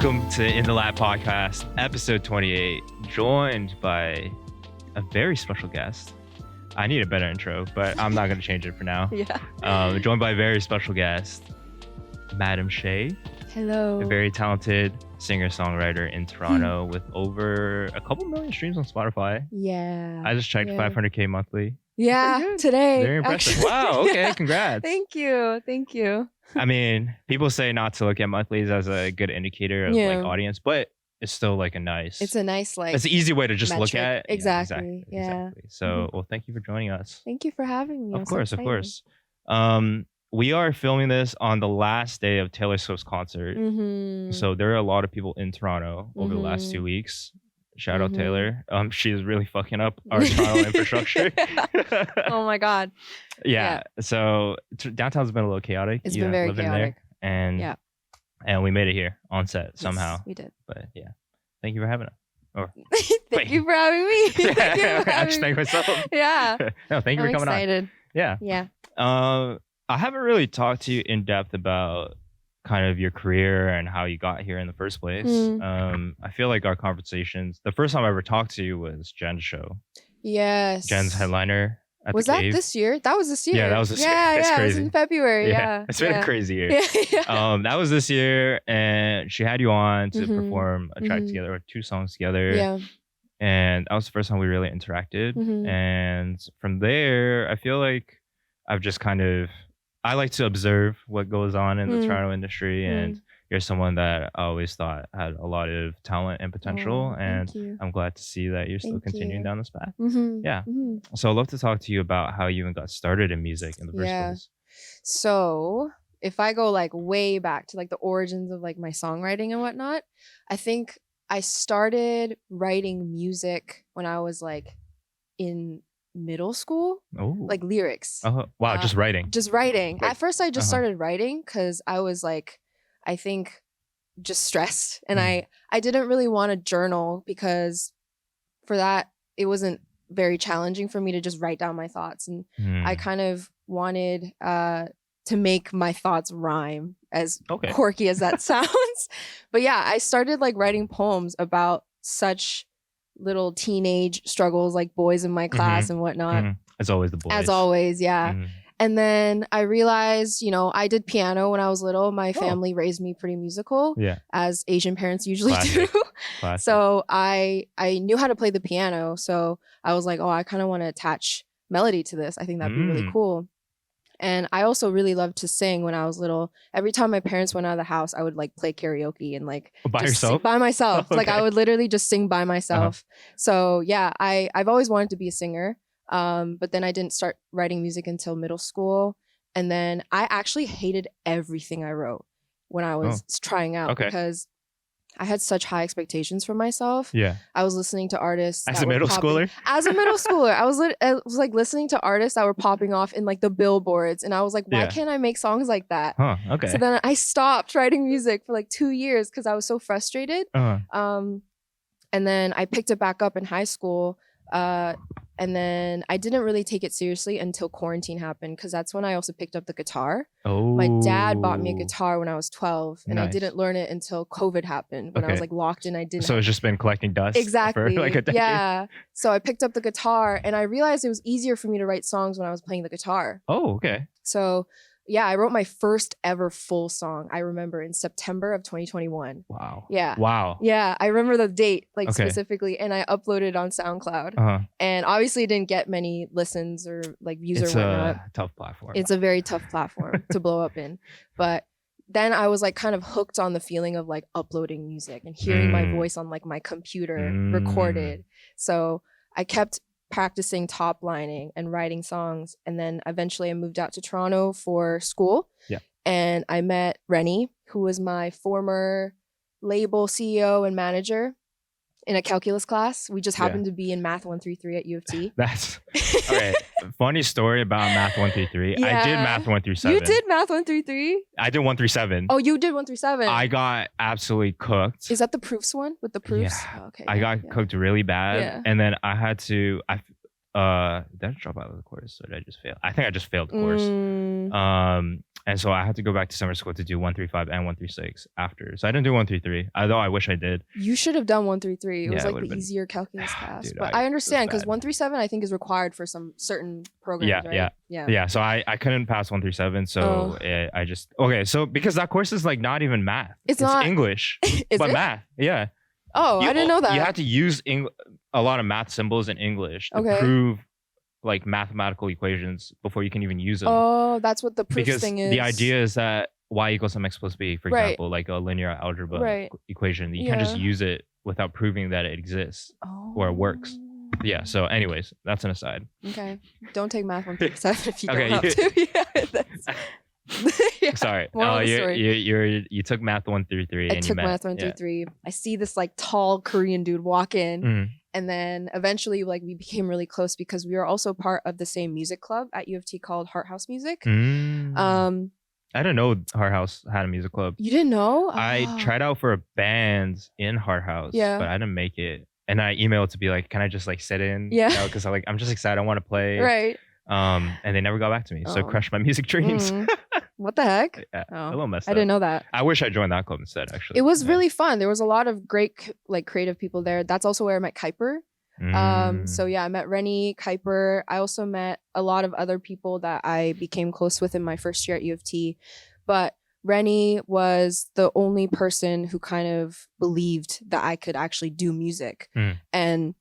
Welcome to In the Lab podcast, episode 28, joined by a very special guest. I need a better intro, but I'm not going to change it for now. Yeah. Joined by a very special guest, Madam Shae, Hello. a very talented singer-songwriter in Toronto with over a couple million streams on Spotify. Yeah. I just checked 500K monthly. Yeah, today. Very impressive. Actually. Wow, okay, congrats. Thank you. I mean, people say not to look at monthlies as a good indicator of like audience, but it's still like a nice. It's a nice like. It's an easy way to just metric. look at. Exactly. Yeah. So, well, thank you for joining us. Thank you for having me. Of course. We are filming this on the last day of Taylor Swift's concert. Mm-hmm. So there are a lot of people in Toronto over the last 2 weeks. Shout out Taylor. She is really fucking up our Toronto infrastructure. Oh my God. Yeah. So downtown's been a little chaotic. It's been very chaotic. There, and we made it here on set somehow. Yes, we did. But yeah, thank you for having us. Thank you for having me. I just thank myself. Yeah. No, thank you for coming excited. on. Yeah. Yeah. I haven't really talked to you in depth about kind of your career and how you got here in the first place. I feel like our conversations, the first time I ever talked to you was Jen's show. Yes. Jen's headliner at was the that Cave. this year? That was this year. Yeah, that was this year. It's crazy. It was crazy. in February. Yeah. It's been a crazy year. Yeah. That was this year, and she had you on to perform a track together or 2 songs together. Yeah. And that was the first time we really interacted. And from there, I feel like I've just I like to observe what goes on in the Toronto industry, and you're someone that I always thought had a lot of talent and potential, and I'm glad to see that you're still continuing down this path. So I'd love to talk to you about how you even got started in music in the first place. So if I go like way back to like the origins of like my songwriting and whatnot, I think I started writing music when I was like in middle school. Like lyrics. Wow, just writing. Like, at first I just started writing because I was like, I think just stressed, and I didn't really want to journal because for that it wasn't very challenging for me to just write down my thoughts, and I kind of wanted to make my thoughts rhyme, as quirky as that sounds. But yeah, I started like writing poems about such little teenage struggles, like boys in my class and whatnot. As always, the boys. As always, yeah. And then I realized, I did piano when I was little. My family raised me pretty musical, as Asian parents usually do. So I knew how to play the piano. So I was like, I kind of want to attach melody to this. I think that'd be really cool. And I also really loved to sing when I was little. Every time my parents went out of the house, I would like play karaoke and like by yourself? By myself. Like I would literally just sing by myself. So yeah, I've always wanted to be a singer. But then I didn't start writing music until middle school. And then I actually hated everything I wrote when I was trying out because I had such high expectations for myself. Yeah. I was listening to artists. As a middle schooler? As a middle schooler. I was like listening to artists that were popping off in like the billboards. And I was like, why can't I make songs like that? So then I stopped writing music for like 2 years because I was so frustrated. And then I picked it back up in high school. And then I didn't really take it seriously until quarantine happened, because that's when I also picked up the guitar. My dad bought me a guitar when I was 12, and I didn't learn it until COVID happened, when I was like locked in. I didn't. So it's just been collecting dust. Exactly. For like a decade. Yeah. So I picked up the guitar, and I realized it was easier for me to write songs when I was playing the guitar. So yeah, I wrote my first ever full song, I remember, in September of 2021. Wow. Yeah. Wow. Yeah, I remember the date specifically, and I uploaded it on SoundCloud. And obviously it didn't get many listens or like views or whatnot. It's a tough platform. It's a very tough platform to blow up in. But then I was like kind of hooked on the feeling of like uploading music and hearing my voice on like my computer recorded. So I kept practicing top lining and writing songs, and then eventually I moved out to Toronto for school. And I met Rennie, who was my former label CEO and manager, in a calculus class. We just happened to be in Math 133 at U of T. That's all right. Funny story about Math 133. Yeah. I did Math 137. You did Math 133? I did 137. Oh, you did 137. I got absolutely cooked. Is that the proofs one with the proofs? Yeah. Oh, okay. I got cooked really bad. Yeah. And then I had to, did I drop out of the course or did I just fail? I think I just failed the course. And so I had to go back to summer school to do 135 and 136 after. So I didn't do 133, although I wish I did. You should have done 133. It was Yeah, like the easier calculus class. Dude, but I understand because bad. 137 I think is required for some certain programs, right? Yeah. So I couldn't pass 137. So I just, okay. So because that course is like not even math. It's not English, but it? Math. Yeah. Oh, I didn't know that. You had to use a lot of math symbols in English to prove like mathematical equations before you can even use them. Oh, that's what the proof thing is. The idea is that y equals mx plus b, for example, like a linear algebra equation. You can't just use it without proving that it exists or it works. Yeah. So anyways, that's an aside. Okay. Don't take math 137 if you don't have to. Yeah. Sorry. You took math 133. I took math 133. I see this like tall Korean dude walk in. And then eventually, like, we became really close because we were also part of the same music club at U of T called Heart House Music. I didn't know Heart House had a music club. You didn't know? I tried out for a band in Heart House, but I didn't make it. And I emailed to be like, can I just like sit in? Yeah. Because I'm just excited. I want to play. Right. And they never got back to me. So it crushed my music dreams. What the heck? Yeah, a little messed up. I didn't know that. I wish I joined that club instead, actually. It was really fun. There was a lot of great like creative people there. That's also where I met Kuiper. So yeah, I met Rennie, Kuiper. I also met a lot of other people that I became close with in my first year at U of T. But Rennie was the only person who kind of believed that I could actually do music. And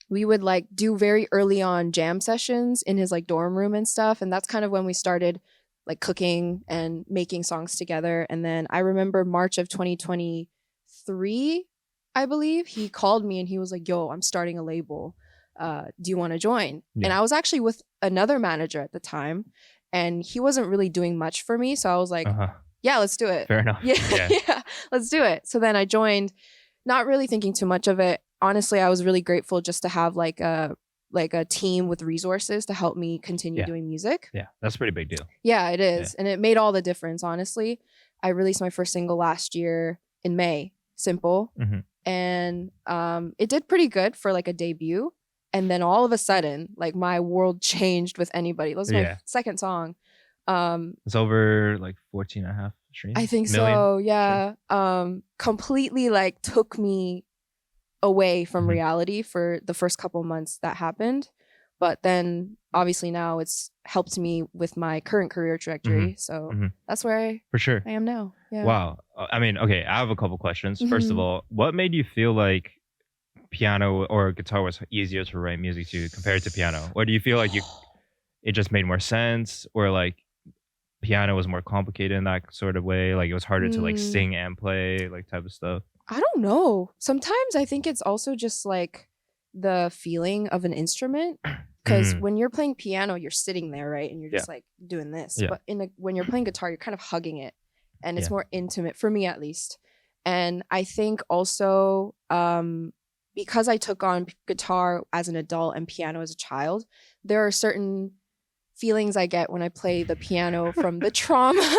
we would like do very early on jam sessions in his like dorm room and stuff. And that's kind of when we started like cooking and making songs together. And then I remember March of 2023, I believe, he called me and he was like, yo, I'm starting a label. Do you want to join? Yeah. And I was actually with another manager at the time and he wasn't really doing much for me. So I was like, yeah, let's do it. Fair enough. Yeah, let's do it. So then I joined, not really thinking too much of it. Honestly, I was really grateful just to have like a team with resources to help me continue doing music. Yeah, that's a pretty big deal. Yeah, it is. And it made all the difference, honestly. I released my first single last year in May, Simple. And it did pretty good for like a debut. And then all of a sudden, like my world changed with Anybody. That was my second song. It's over like 14 and a half streams. I think so, yeah. Completely like took me away from reality for the first couple months that happened. But then obviously now it's helped me with my current career trajectory. So that's where I am now. Yeah. Wow. I mean, okay, I have a couple questions. First of all, what made you feel like piano or guitar was easier to write music to compared to piano? Or do you feel like it just made more sense, or like piano was more complicated in that sort of way, like it was harder to like sing and play, like type of stuff? I don't know. Sometimes I think it's also just like the feeling of an instrument, because when you're playing piano, you're sitting there, right, and you're just like doing this. But when you're playing guitar, you're kind of hugging it, and it's more intimate, for me at least. And I think also because I took on guitar as an adult and piano as a child, there are certain feelings I get when I play the piano from the trauma.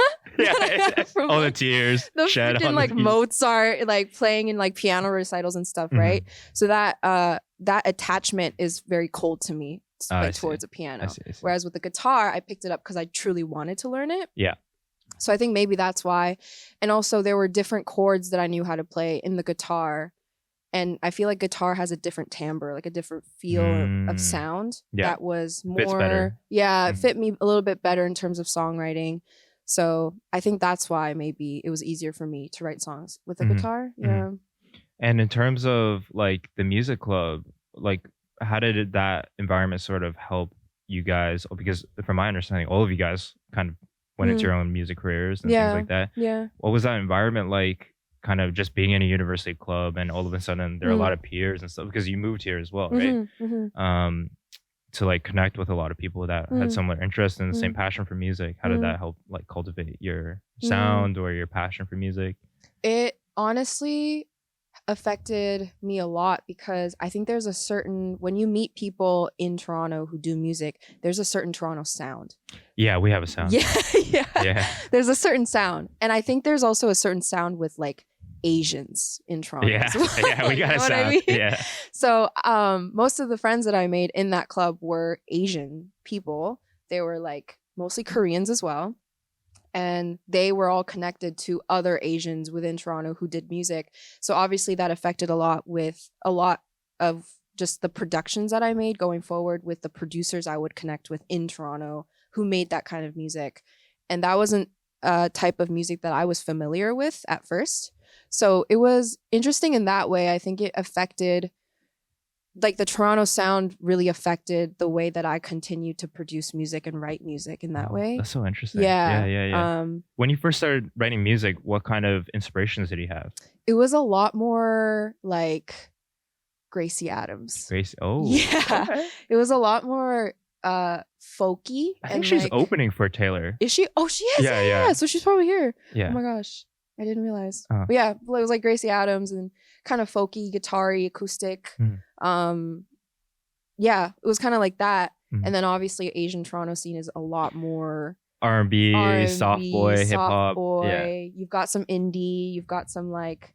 From, all the tears. The freaking like Mozart, like playing in like piano recitals and stuff, right? So that attachment is very cold to me, like towards a piano. I see. Whereas with the guitar, I picked it up because I truly wanted to learn it. Yeah. So I think maybe that's why. And also there were different chords that I knew how to play in the guitar. And I feel like guitar has a different timbre, like a different feel of sound that was more, fits better. It fit me a little bit better in terms of songwriting. So I think that's why maybe it was easier for me to write songs with the guitar. Yeah. And in terms of like the music club, like how did that environment sort of help you guys? Because from my understanding, all of you guys kind of went into your own music careers and things like that. Yeah. What was that environment like? Kind of just being in a university club, and all of a sudden there are a lot of peers and stuff, because you moved here as well, right? To like connect with a lot of people that had similar interests and the same passion for music. How did that help like cultivate your sound or your passion for music? It honestly affected me a lot, because I think there's a certain, when you meet people in Toronto who do music, there's a certain Toronto sound. Yeah, we have a sound. Yeah. There's a certain sound. And I think there's also a certain sound with like Asians in Toronto. Yeah, we got a sound. I mean? Yeah. So most of the friends that I made in that club were Asian people. They were like mostly Koreans as well. and they were all connected to other Asians within Toronto who did music. So obviously that affected a lot of just the productions that I made going forward, with the producers I would connect with in Toronto who made that kind of music. And that wasn't a type of music that I was familiar with at first. So it was interesting in that way. I think it affected, like, the Toronto sound really affected the way that I continued to produce music and write music in that way. That's so interesting. Yeah. Yeah. When you first started writing music, what kind of inspirations did you have? It was a lot more like Gracie Adams. Oh. Yeah. Okay. It was a lot more folky. I think she's opening for Taylor. Is she? Oh, she is. Yeah. So she's probably here. Yeah. Oh my gosh. I didn't realize. But yeah, it was like Gracie Adams and kind of folky, guitar-y, acoustic. Yeah, it was kind of like that. And then obviously Asian Toronto scene is a lot more R&B, soft boy, hip hop. Yeah. You've got some indie, you've got some like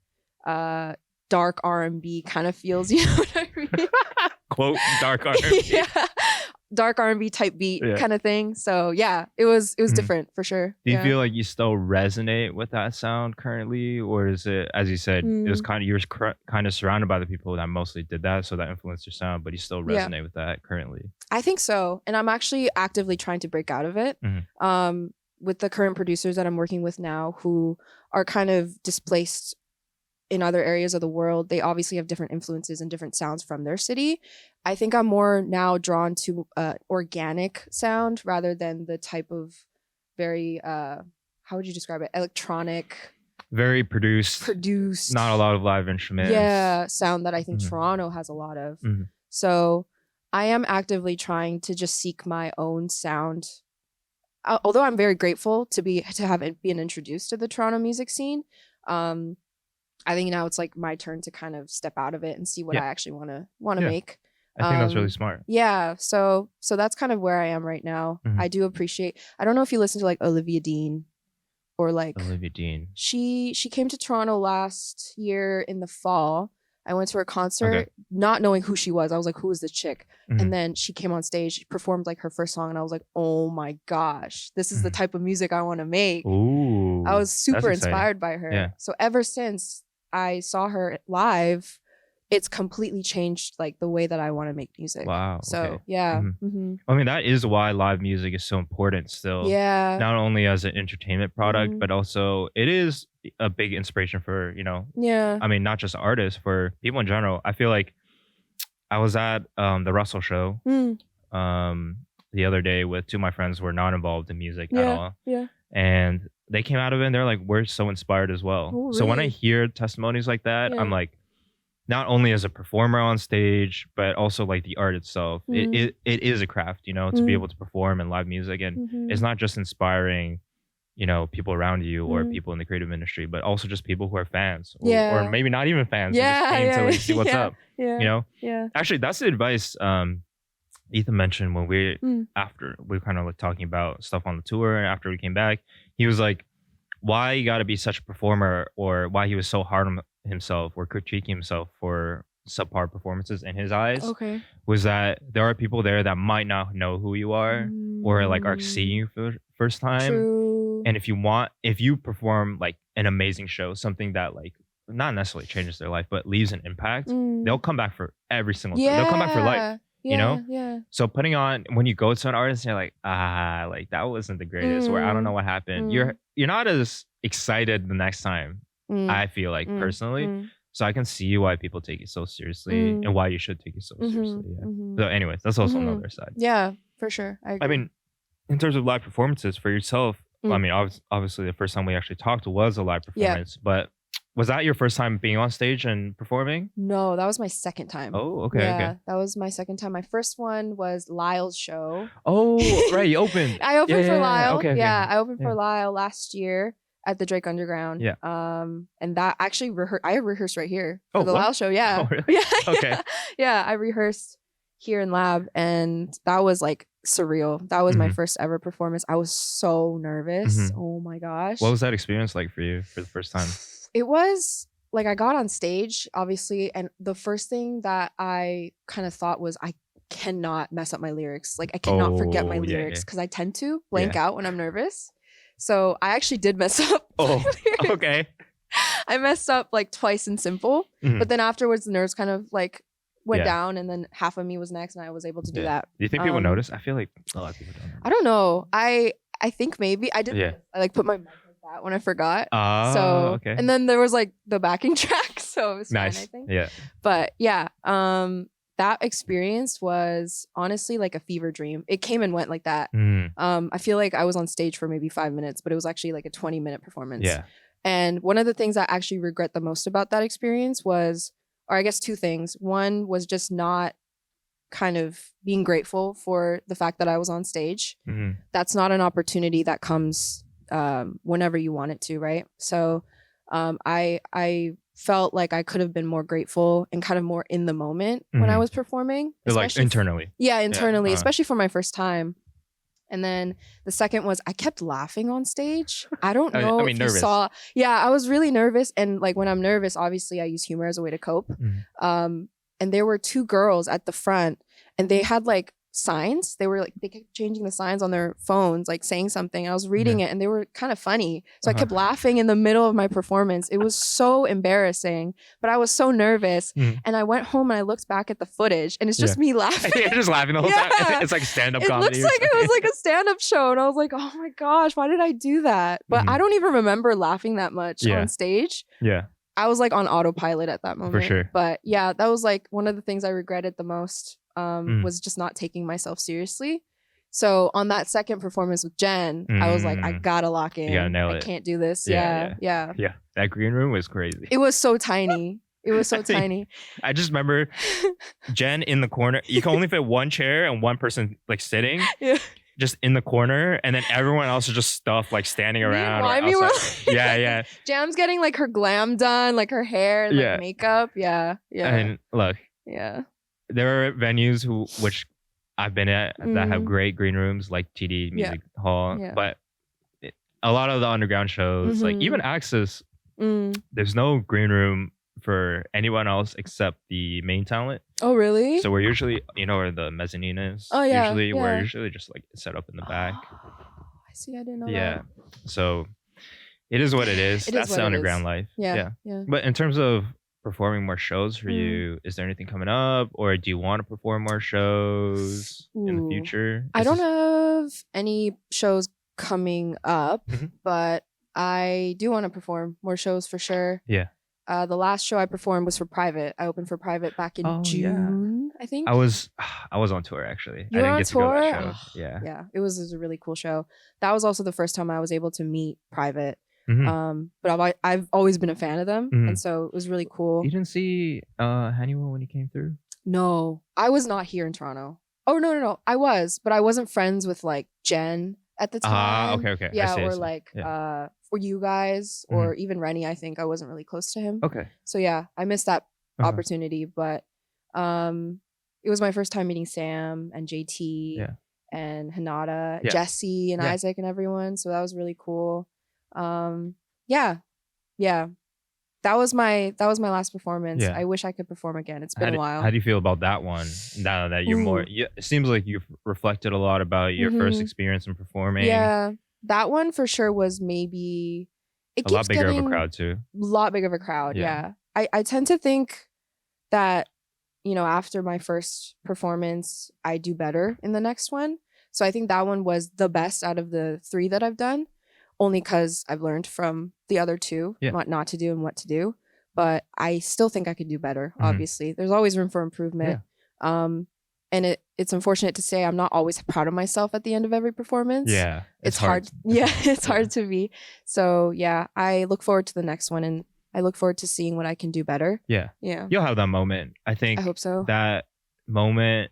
dark R&B kind of feels, you know what I mean? Quote, dark R&B. Yeah. Dark R&B type beat kind of thing. So yeah, it was different for sure. Do you feel like you still resonate with that sound currently, or is it, as you said, it was kind of, you were kind of surrounded by the people that mostly did that, so that influenced your sound, but you still resonate with that currently? I think so, and I'm actually actively trying to break out of it. With the current producers that I'm working with now, who are kind of displaced in other areas of the world, they obviously have different influences and different sounds from their city. I think I'm more now drawn to organic sound rather than the type of very, how would you describe it? Electronic. Very produced. Not a lot of live instruments. Yeah, sound that I think Toronto has a lot of. So I am actively trying to just seek my own sound. Although I'm very grateful to have been introduced to the Toronto music scene. I think now it's like my turn to kind of step out of it and see what I actually want to make. I think that's really smart. Yeah. So that's kind of where I am right now. I do appreciate, I don't know if you listen to like Olivia Dean or like Olivia Dean. She came to Toronto last year in the fall. I went to her concert not knowing who she was. I was like, who is this chick? And then she came on stage, she performed like her first song, and I was like, oh my gosh, this is the type of music I want to make. Ooh, I was super inspired by her. Yeah. So ever since I saw her live, it's completely changed like the way that I want to make music. Wow. So yeah. I mean, that is why live music is so important still. Yeah. Not only as an entertainment product, but also it is a big inspiration for, I mean, not just artists, for people in general. I feel like I was at the Russell show the other day with two of my friends who were not involved in music at all. Yeah. And they came out of it and they're like, we're so inspired as well. Oh, really? So when I hear testimonies like that, I'm like, not only as a performer on stage, but also like the art itself. It is a craft, to be able to perform in live music. And it's not just inspiring, people around you or people in the creative industry, but also just people who are fans or maybe not even fans. Who just came to like, see what's up. Yeah. Actually, that's the advice Ethan mentioned when after we were kind of like talking about stuff on the tour, and after we came back, he was like, why you got to be such a performer, or why he was so hard on himself or critiquing himself for subpar performances in his eyes, was that there are people there that might not know who you are or like are seeing you for the first time. True. And if you perform like an amazing show, something that like not necessarily changes their life but leaves an impact, they'll come back for every single time. They'll come back for life. Yeah. So putting on, when you go to an artist and you're like, like that wasn't the greatest, or I don't know what happened, you're not as excited the next time. I feel like personally. So I can see why people take it so seriously and why you should take it so seriously. So anyways, that's also another side. Yeah, for sure. I mean, in terms of live performances for yourself, I mean, obviously the first time we actually talked was a live performance, but was that your first time being on stage and performing? No, that was my second time. Oh, okay. Yeah, that was my second time. My first one was Lyle's show. Oh, right. You opened. I opened for Lyle. Okay. I opened for Lyle last year at the Drake Underground. Yeah. And that actually I rehearsed right here for the Lyle show. Yeah. Oh, really? Okay. Yeah, I rehearsed here in lab, and that was like surreal. That was my first ever performance. I was so nervous. Oh my gosh. What was that experience like for you for the first time? It was like, I got on stage, obviously, and the first thing that I kind of thought was, I cannot mess up my lyrics. Like, I cannot forget my lyrics, because I tend to blank out when I'm nervous. So I actually did mess up. Oh, okay. I messed up like twice in simple, but then afterwards the nerves kind of like went down, and then half of me was next, and I was able to do that. Do you think people notice? I feel like a lot of people don't notice. I don't know. I think maybe I did. I like put my mic like that when I forgot. So okay. And then there was like the backing track, so it was nice. Fine, I think. Yeah. But yeah, that experience was honestly like a fever dream. It came and went like that. I feel like I was on stage for maybe 5 minutes, but it was actually like a 20-minute performance. Yeah. And one of the things I actually regret the most about that experience was, or I guess two things. One was just not kind of being grateful for the fact that I was on stage. That's not an opportunity that comes whenever you want it to, right? So I felt like I could have been more grateful and kind of more in the moment when I was performing. Like internally. Yeah, internally, especially for my first time. And then the second was I kept laughing on stage. I don't know if you saw. Yeah, I was really nervous. And like when I'm nervous, obviously I use humor as a way to cope. And there were two girls at the front, and they had like signs. They kept changing the signs on their phones, like saying something. I was reading it, and they were kind of funny. So I kept laughing in the middle of my performance. It was so embarrassing, but I was so nervous. And I went home and I looked back at the footage, and it's just me laughing. You're just laughing the whole time. It's like stand-up comedy. It looks like it was like a stand-up show, and I was like, oh my gosh, why did I do that? But I don't even remember laughing that much on stage. Yeah. I was like on autopilot at that moment. For sure. But yeah, that was like one of the things I regretted the most. Was just not taking myself seriously. So on that second performance with Jen, I was like, I gotta lock in. You gotta nail it. I can't do this. Yeah. That green room was crazy. It was so tiny. It was so tiny. I just remember Jen in the corner. You can only fit one chair and one person like sitting. Yeah. Just in the corner, and then everyone else is just stuff like standing around. Yeah. Jam's getting like her glam done, like her hair and like makeup. Yeah. And look. Yeah. There are venues which I've been at that have great green rooms, like TD Music Hall, but a lot of the underground shows, like even Axis, there's no green room for anyone else except the main talent. Oh, really? So we're usually, where the mezzanine is. Oh, yeah. We're usually just like set up in the back. I see. I didn't know that. Yeah. So it is what it is. That's the underground life. Yeah. But in terms of performing more shows for you, is there anything coming up, or do you want to perform more shows in the future? I don't have any shows coming up, but I do want to perform more shows for sure. Yeah. The last show I performed was for Private. I opened for Private back in June, I think. I was on tour actually. You were on tour? To go to that show. Yeah. It was a really cool show. That was also the first time I was able to meet Private. But I've always been a fan of them, and so it was really cool. You didn't see Hannibal when he came through? No, I was not here in Toronto. Oh no, I was, but I wasn't friends with like Jen at the time. Okay. Yeah, or like for you guys, or even Rennie. I think I wasn't really close to him. Okay. So yeah, I missed that opportunity, but it was my first time meeting Sam and JT and Hanada, Jesse and Isaac and everyone. So that was really cool. Yeah. That was my last performance. I wish I could perform again. It's been a while. How do you feel about that one? Now that you're more, it seems like you've reflected a lot about your first experience in performing. Yeah, that one for sure was maybe a lot bigger of a crowd too. A lot bigger of a crowd. Yeah. I tend to think that, after my first performance, I do better in the next one. So I think that one was the best out of the 3 that I've done. Only because I've learned from the other 2 what not to do and what to do. But I still think I could do better, obviously. There's always room for improvement. And it's unfortunate to say I'm not always proud of myself at the end of every performance. Yeah. It's hard. It's hard to be. So, yeah, I look forward to the next one, and I look forward to seeing what I can do better. Yeah. You'll have that moment. I hope so. That moment,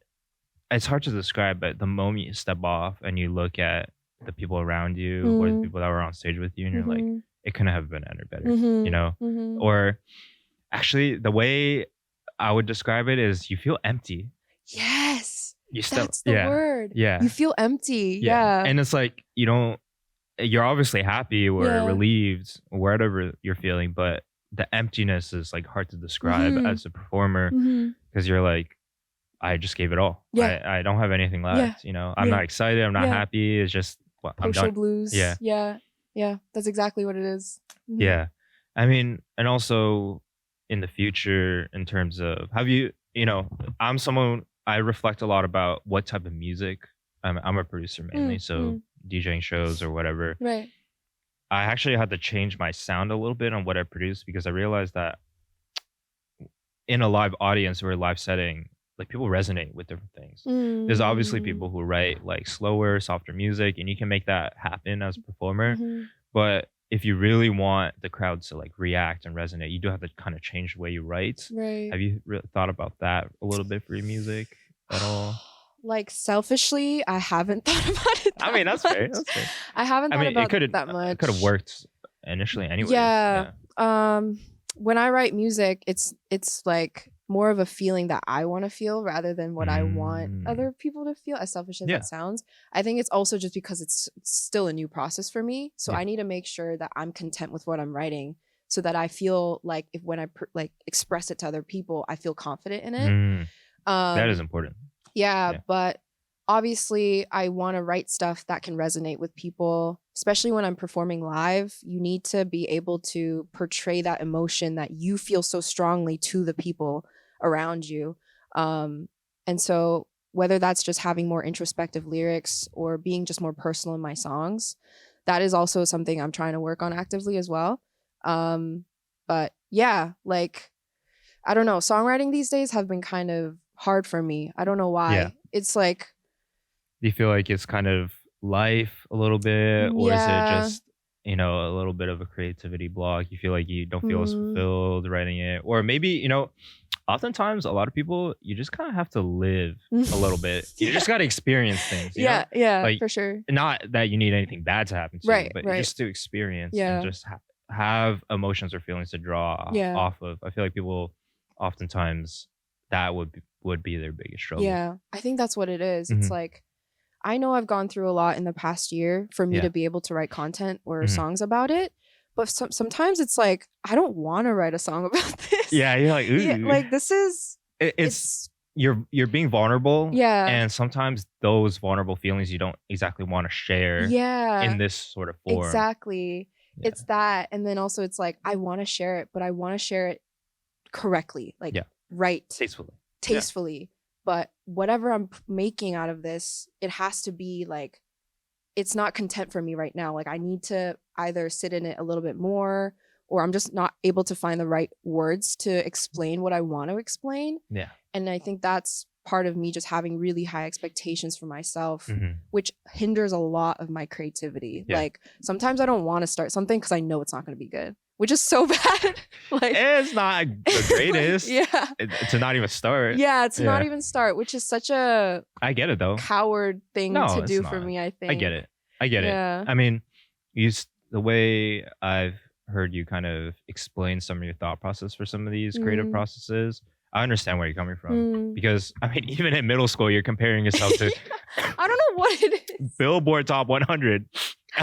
it's hard to describe, but the moment you step off and you look at the people around you or the people that were on stage with you, and you're like, it couldn't have been any better, or actually the way I would describe it is you feel empty. Yes, that's the word. You feel empty. Yeah. And it's like you're obviously happy or relieved or whatever you're feeling, but the emptiness is like hard to describe as a performer, because you're like, I just gave it all. I don't have anything left. I'm not excited, I'm not happy. It's just I'm done. Blues. Yeah. Yeah, that's exactly what it is. Yeah. I mean, and also in the future, in terms of have you, I'm someone, I reflect a lot about what type of music. I'm a producer mainly, so DJing shows or whatever. Right. I actually had to change my sound a little bit on what I produce because I realized that in a live audience or a live setting, like people resonate with different things. There's obviously people who write like slower, softer music, and you can make that happen as a performer. But if you really want the crowd to like react and resonate, you do have to kind of change the way you write. Right. Have you thought about that a little bit for your music at all? Like selfishly, I haven't thought about it. I mean, that's fair. That's fair. I haven't thought about it that much. It could have worked initially, anyways. Yeah. When I write music, it's like more of a feeling that I want to feel rather than what I want other people to feel, as selfish as that sounds. I think it's also just because it's still a new process for me. So I need to make sure that I'm content with what I'm writing so that I feel like when I express it to other people, I feel confident in it. That is important. Yeah, but obviously I want to write stuff that can resonate with people, especially when I'm performing live. You need to be able to portray that emotion that you feel so strongly to the people around you. And so whether that's just having more introspective lyrics or being just more personal in my songs, that is also something I'm trying to work on actively as well. But yeah, like, I don't know, songwriting these days have been kind of hard for me. I don't know why. Yeah. It's like, do you feel like it's kind of life a little bit, or is it just a little bit of a creativity block? You feel like you don't feel as fulfilled writing it, or maybe oftentimes a lot of people, you just kind of have to live a little bit. You just got to experience things. You know? Like, for sure. Not that you need anything bad to happen to you, but just to experience and just have emotions or feelings to draw off of. I feel like people oftentimes that would be their biggest struggle. Yeah, I think that's what it is. It's like, I know I've gone through a lot in the past year for me to be able to write content or songs about it. But sometimes it's like, I don't want to write a song about this. Yeah, you're like, ooh. Yeah, like this is... It's you're being vulnerable. Yeah. And sometimes those vulnerable feelings you don't exactly want to share in this sort of form. Exactly. Yeah. It's that. And then also it's like, I want to share it, but I want to share it correctly. Like, right. Tastefully. But whatever I'm making out of this, it has to be like, it's not content for me right now. Like, I need to either sit in it a little bit more, or I'm just not able to find the right words to explain what I want to explain. Yeah. And I think that's part of me just having really high expectations for myself, which hinders a lot of my creativity. Yeah. Like, sometimes I don't want to start something because I know it's not going to be good, which is so bad. Like, it's not the greatest. To not even start. Yeah, to not even start, which is such a... I get it though. Coward thing to do for me, I think. I get it. I mean, the way I've heard you kind of explain some of your thought process for some of these creative processes, I understand where you're coming from. Because, I mean, even in middle school, you're comparing yourself to... I don't know what it is. Billboard Top 100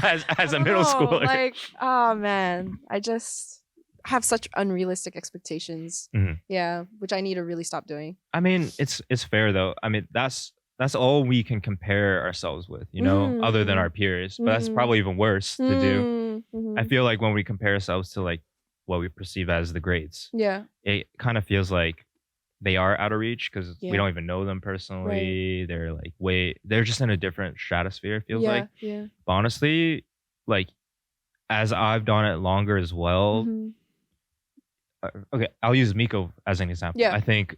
as a middle schooler. Like, oh man, I just have such unrealistic expectations. Yeah, which I need to really stop doing. I mean, it's fair though. I mean, that's all we can compare ourselves with, other than our peers. But that's probably even worse to do. I feel like when we compare ourselves to like what we perceive as the greats, it kind of feels like they are out of reach because we don't even know them personally. They're like they're just in a different stratosphere, it feels like. But honestly, like, as I've done it longer as well, okay, I'll use Miko as an example. I think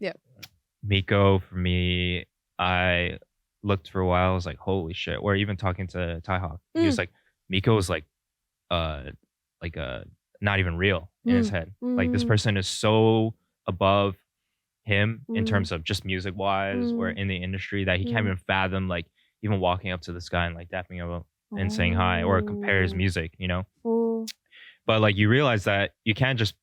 Miko, for me, I looked for a while, I was like, holy shit. Or even talking to Ty Hawk, he was like, Miko is like not even real in his head. Like, this person is so above him in terms of just music wise or in the industry that he can't even fathom, like, even walking up to this guy and like dapping him up and saying hi, or compare his music, But like, you realize that you can't just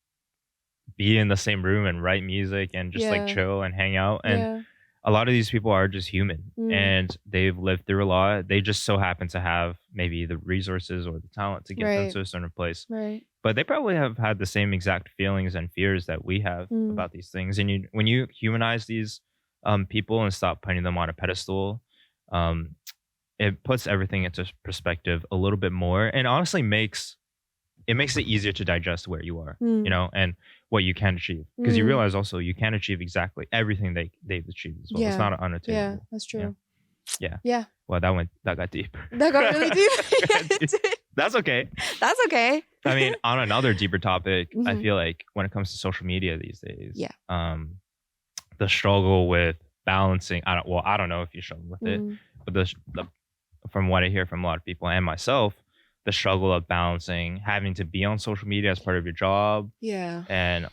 be in the same room and write music and just like chill and hang out. And a lot of these people are just human and they've lived through a lot. They just so happen to have maybe the resources or the talent to get them to a certain place. But they probably have had the same exact feelings and fears that we have about these things. And when you humanize these people and stop putting them on a pedestal, it puts everything into perspective a little bit more, and honestly makes it easier to digest where you are, and what you can achieve, because you realize also you can't achieve exactly everything they've achieved as well. It's not unattainable. Yeah, that's true. Yeah. Well, that got deep. That got really deep. Yeah, That's okay. That's okay. I mean, on another deeper topic, I feel like when it comes to social media these days, the struggle with balancing, I don't know if you struggle with it, but the from what I hear from a lot of people and myself, the struggle of balancing having to be on social media as part of your job, and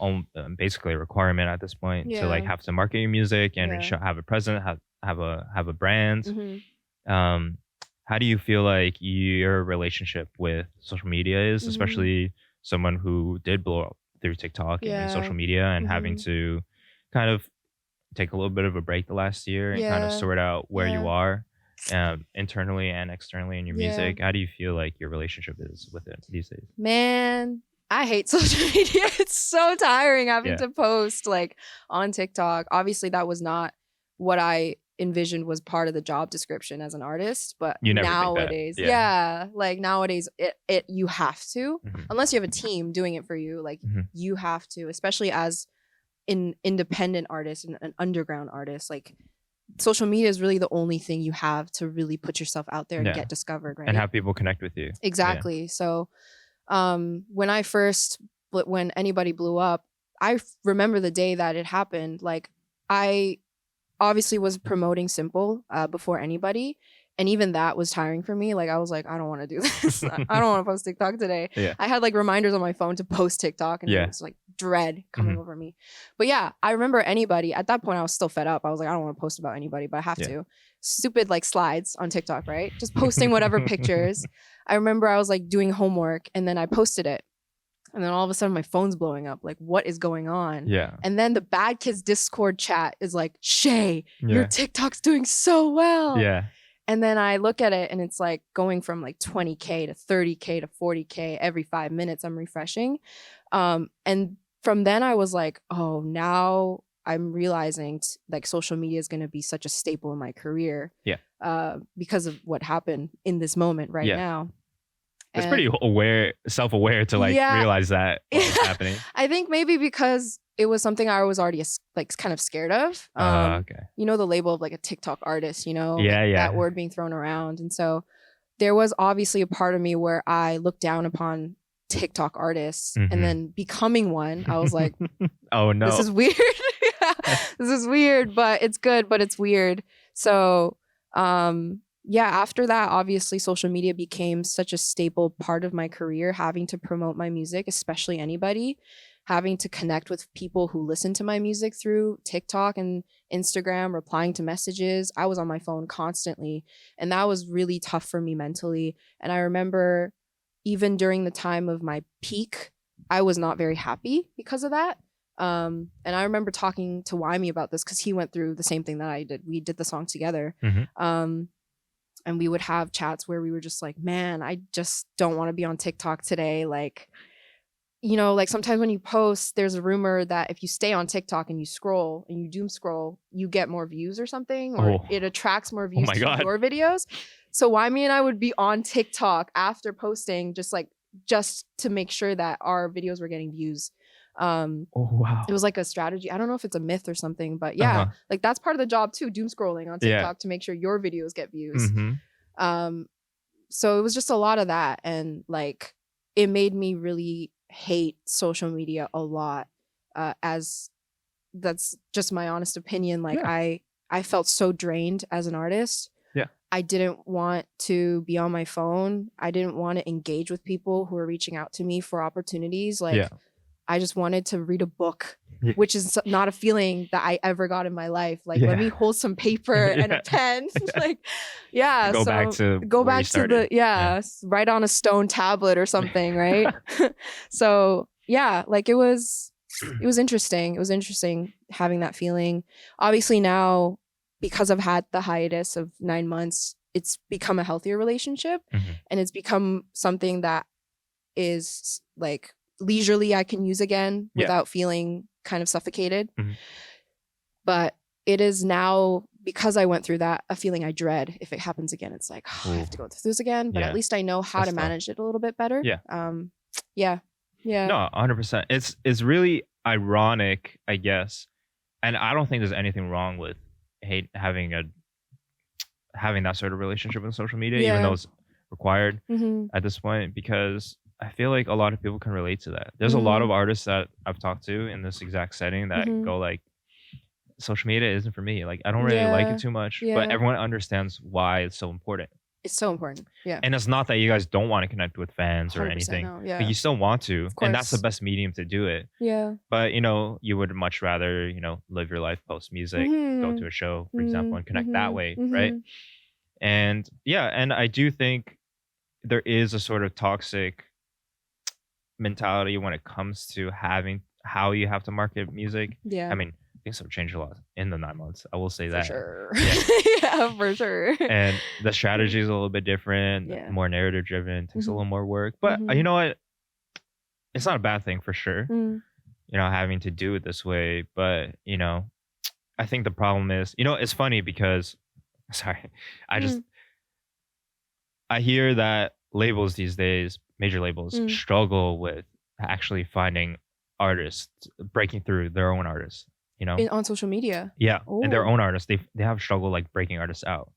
basically a requirement at this point to like have to market your music and have a presence, have a brand. How do you feel like your relationship with social media is, especially someone who did blow up through TikTok and social media, and having to kind of take a little bit of a break the last year and kind of sort out where you are internally and externally in your music? How do you feel like your relationship is with it these days? Man, I hate social media. It's so tiring having to post like on TikTok. Obviously, that was not what I envisioned was part of the job description as an artist, but nowadays, like nowadays, it you have to, unless you have a team doing it for you, like you have to, especially as an independent artist and an underground artist. Like social media is really the only thing you have to really put yourself out there and get discovered, right? And have people connect with you. Exactly. So when anybody blew up, I remember the day that it happened. Like I obviously was promoting Simple before anybody, and even that was tiring for me. Like I was like, I don't want to do this. I don't want to post TikTok today. I had like reminders on my phone to post TikTok, and it was like dread coming over me. But yeah, I remember anybody at that point. I was still fed up. I was like, I don't want to post about anybody, but I have to. Stupid like slides on TikTok, right? Just posting whatever pictures. I remember I was like doing homework, and then I posted it. And then all of a sudden my phone's blowing up. Like, what is going on? And then the Bad Kids Discord chat is like, Shae, your TikTok's doing so well. And then I look at it and it's like going from like 20K to 30K to 40K every 5 minutes. I'm refreshing. And from then I was like, oh, now I'm realizing like social media is going to be such a staple in my career. Because of what happened in this moment right now. It's pretty self-aware to like realize that what's happening. I think maybe because it was something I was already like kind of scared of. You know, the label of like a TikTok artist, you know, that word being thrown around. And so there was obviously a part of me where I looked down upon TikTok artists, and then becoming one, I was like, oh no, this is weird. This is weird, but it's good, but it's weird. So, after that, obviously social media became such a staple part of my career, having to promote my music, especially anybody, having to connect with people who listen to my music through TikTok and Instagram, replying to messages. I was on my phone constantly, and that was really tough for me mentally. And I remember even during the time of my peak, I was not very happy because of that. And I remember talking to Wymie about this because he went through the same thing that I did. We did the song together. And we would have chats where we were just like, man, I just don't want to be on TikTok today. Like, you know, like sometimes when you post, there's a rumor that if you stay on TikTok and you scroll and you doom scroll, you get more views or something, or it attracts more views to your videos. So Wymie and I would be on TikTok after posting just to make sure that our videos were getting views. It was like a strategy. I don't know if it's a myth or something, but like that's part of the job too, doom scrolling on TikTok to make sure your videos get views. So it was just a lot of that, and like it made me really hate social media a lot, as that's just my honest opinion. Like I felt so drained as an artist. I didn't want to be on my phone. I didn't want to engage with people who were reaching out to me for opportunities. Like I just wanted to read a book, which is not a feeling that I ever got in my life. Like, let me hold some paper and a pen. Like, go back to write on a stone tablet or something, right? So yeah, like it was interesting. It was interesting having that feeling. Obviously now, because I've had the hiatus of 9 months, it's become a healthier relationship, and it's become something that is like leisurely I can use again without feeling kind of suffocated. But it is now because I went through that, a feeling I dread if it happens again. It's like, oh, I have to go through this again, but at least I know how to manage it a little bit better. Yeah. Yeah. No, 100%. It's really ironic, I guess. And I don't think there's anything wrong with having that sort of relationship with social media, even though it's required at this point, because I feel like a lot of people can relate to that. There's a lot of artists that I've talked to in this exact setting that go like, social media isn't for me. Like, I don't really like it too much, but everyone understands why it's so important. It's so important. Yeah. And it's not that you guys don't want to connect with fans or anything, but you still want to. And that's the best medium to do it. Yeah. But, you would much rather, live your life post music, go to a show, for example, and connect that way. Right. And and I do think there is a sort of toxic mentality when it comes to having how you have to market music. Yeah. I mean, things have changed a lot in the 9 months. I will say that. For sure. Yeah, for sure. And the strategy is a little bit different, more narrative driven, takes a little more work. But you know what? It's not a bad thing for sure, having to do it this way. But, I think the problem is, it's funny because, sorry, I hear that labels these days, major labels, struggle with actually finding artists, breaking through their own artists. On social media. Yeah. Ooh. And their own artists, they have struggled like breaking artists out.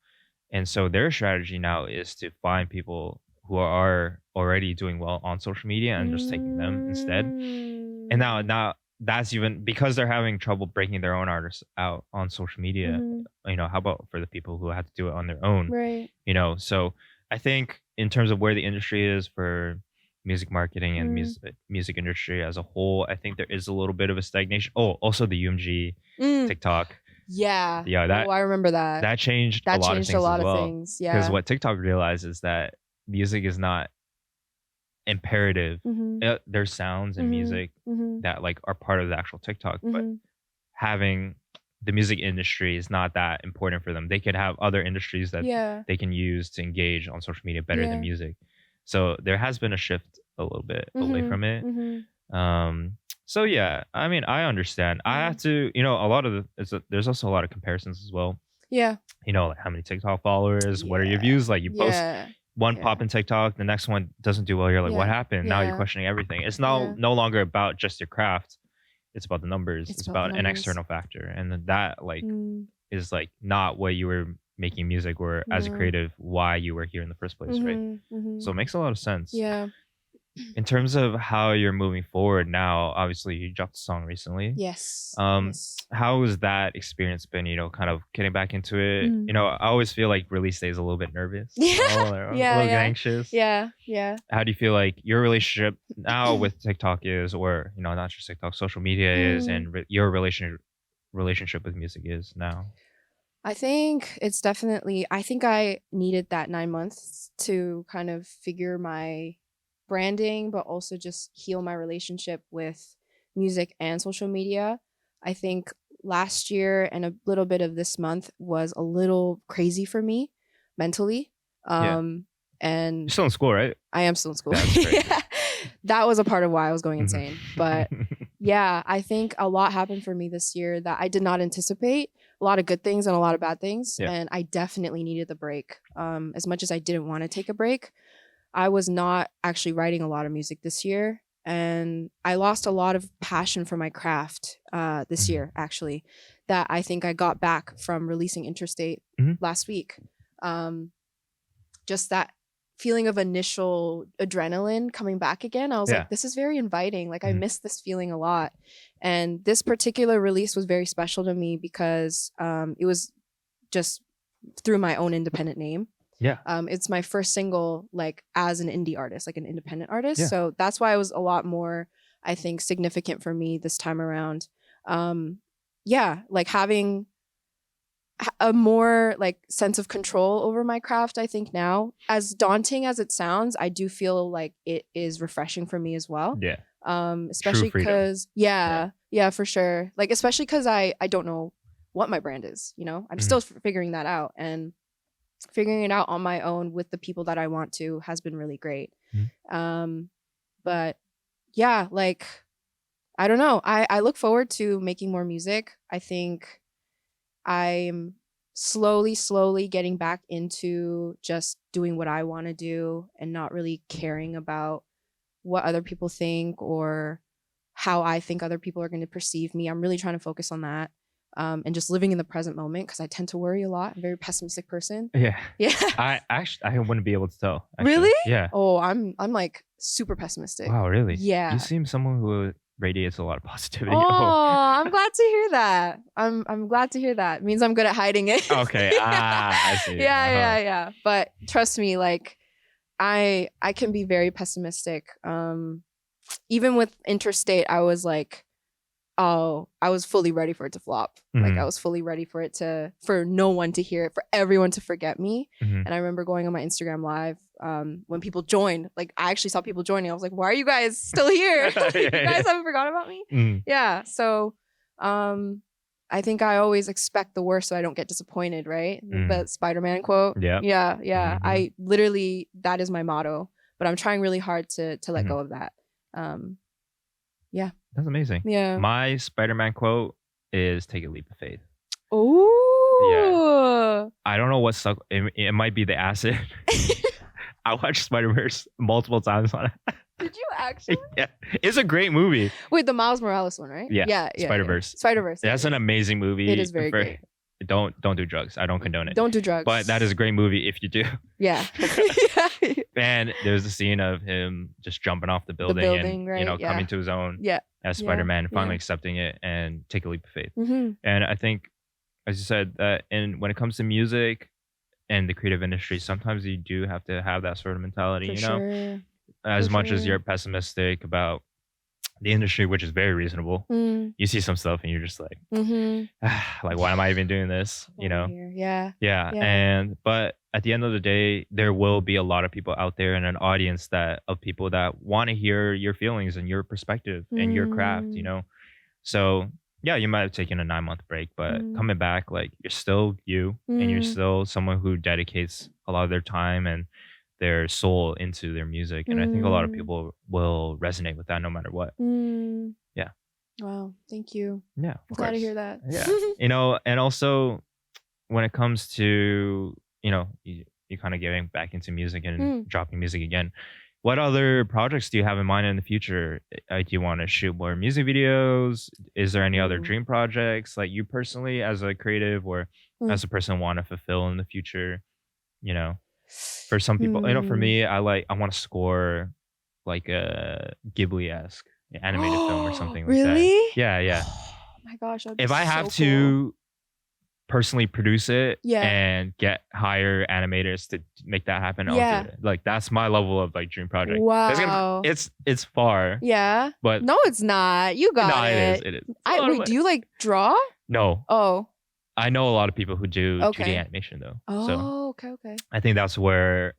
And so their strategy now is to find people who are already doing well on social media and just taking them instead. And now that's even because they're having trouble breaking their own artists out on social media. How about for the people who have to do it on their own? Right. So I think in terms of where the industry is for music marketing and music industry as a whole, I think there is a little bit of a stagnation. Oh, also the UMG TikTok. Yeah. That. I remember that. That changed a lot of things as well. Yeah. Because what TikTok realized is that music is not imperative. There's sounds and music that like are part of the actual TikTok, but having the music industry is not that important for them. They could have other industries that they can use to engage on social media better than music. So there has been a shift a little bit away from it. So yeah, I mean, I understand. I have to, a lot of there's also a lot of comparisons as well. Yeah. Like how many TikTok followers, what are your views? Like you post one pop in TikTok, the next one doesn't do well. You're like, what happened? Now you're questioning everything. It's no longer about just your craft. It's about the numbers. It's about an external factor. And that like is like not what you were making music or as a creative, why you were here in the first place, right? So it makes a lot of sense. Yeah. In terms of how you're moving forward now, obviously you dropped a song recently. Yes. How has that experience been, kind of getting back into it? I always feel like release day is a little bit nervous. A little anxious. Yeah. How do you feel like your relationship now with TikTok is, or, not just TikTok, social media is, and your relationship with music is now? I think it's definitely, I think I needed that 9 months to kind of figure my branding, but also just heal my relationship with music and social media. I think last year and a little bit of this month was a little crazy for me mentally. And you're still in school, right? I am still in school. That was a part of why I was going insane. But yeah, I think a lot happened for me this year that I did not anticipate. A lot of good things and a lot of bad things. And I definitely needed the break. As much as I didn't want to take a break, I was not actually writing a lot of music this year. And I lost a lot of passion for my craft this year, actually, that I think I got back from releasing Interstate last week. Just that feeling of initial adrenaline coming back again. I was like, this is very inviting. Like I miss this feeling a lot. And this particular release was very special to me because it was just through my own independent name. Yeah. It's my first single, like as an indie artist, like an independent artist. So that's why it was a lot more, I think, significant for me this time around. Like having a more like sense of control over my craft, I think now, as daunting as it sounds, I do feel like it is refreshing for me as well. Yeah. Especially because, for sure. Like, especially because I don't know what my brand is, I'm still figuring that out, and figuring it out on my own with the people that I want to has been really great. But yeah, like, I don't know. I look forward to making more music. I think I'm slowly getting back into just doing what I want to do and not really caring about what other people think or how I think other people are going to perceive me. I'm really trying to focus on that. And just living in the present moment, because I tend to worry a lot. I'm a very pessimistic person. Yeah. Yeah. I wouldn't be able to tell. Actually. Really? Yeah. Oh, I'm like super pessimistic. Wow, really? Yeah. You seem someone who radiates a lot of positivity. Oh, I'm glad to hear that. I'm glad to hear that. It means I'm good at hiding it. Okay. I see. Yeah. But trust me, like I can be very pessimistic. Even with Interstate, I was like, oh, I was fully ready for it to flop. Like I was fully ready for it for no one to hear it, for everyone to forget me. And I remember going on my Instagram live when people joined. Like I actually saw people joining. I was like, why are you guys still here? You guys haven't forgotten about me? Yeah. So I think I always expect the worst so I don't get disappointed, right? The Spider-Man quote. Yeah. I literally, that is my motto. But I'm trying really hard to let go of that. Yeah. That's amazing. Yeah. My Spider-Man quote is "Take a leap of faith." Oh. Yeah. I don't know what stuck. It might be the acid. I watched Spider-Verse multiple times on it. Did you actually? Yeah. It's a great movie. Wait, the Miles Morales one, right? Yeah. Spider-Verse. Spider-Verse. That's an amazing movie. It is very great. Don't do drugs. I don't condone it. Don't do drugs. But that is a great movie if you do. Yeah. And there's a scene of him just jumping off the building and right? coming to his own as Spider-Man, finally accepting it and take a leap of faith. And I think, as you said, that when it comes to music and the creative industry, sometimes you do have to have that sort of mentality. For as much as you're pessimistic about the industry, which is very reasonable, you see some stuff and you're just like, like, why am I even doing this? Yeah. But at the end of the day, there will be a lot of people out there and an audience of people that want to hear your feelings and your perspective and your craft, So yeah, you might have taken a 9-month break, but coming back, like, you're still you and you're still someone who dedicates a lot of their time and their soul into their music. And I think a lot of people will resonate with that no matter what. Yeah. Wow. Thank you. Yeah. I'm glad to hear that. Yeah. And also when it comes to, you kind of getting back into music and dropping music again, what other projects do you have in mind in the future? Do you want to shoot more music videos? Is there any other dream projects, like you personally as a creative or as a person want to fulfill in the future? For some people, for me, I want to score like a Ghibli-esque animated film or something like that. Really? Yeah. Oh my gosh. If I have to personally produce it and hire animators to make that happen, I'll do it. Like, that's my level of like dream project. Wow. It's far. Yeah. But no, it's not. You got it. It is. Wait, do you like draw? No. Oh. I know a lot of people who do 2D animation though. Oh, okay. I think that's where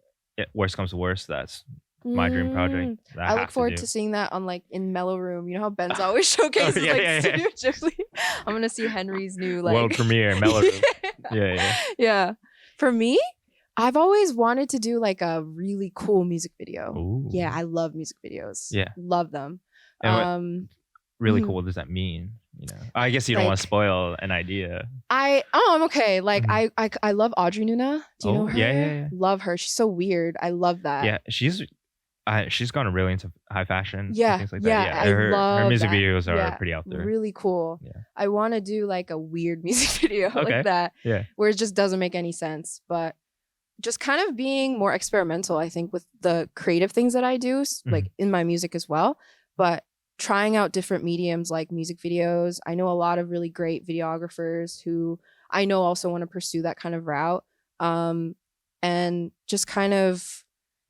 worst comes to worst. That's my dream project. I look forward to seeing that on like in Mellow Room. You know how Ben's always showcases Studio Ghibli? I'm gonna see Henry's new like world premiere Mellow Room. Yeah. For me, I've always wanted to do like a really cool music video. Ooh. Yeah, I love music videos. Yeah. Love them. Really cool. What does that mean? I guess you don't want to spoil an idea. I'm okay. Like I love Audrey Nuna. Do you know her? Yeah. Love her. She's so weird. I love that. Yeah, she's gone really into high fashion. Yeah, and things like that. Yeah. Her music videos are pretty out there. Really cool. Yeah. I want to do like a weird music video like that. Yeah. Where it just doesn't make any sense, but just kind of being more experimental, I think, with the creative things that I do, like in my music as well. But trying out different mediums like music videos. I know a lot of really great videographers who I know also want to pursue that kind of route. And just kind of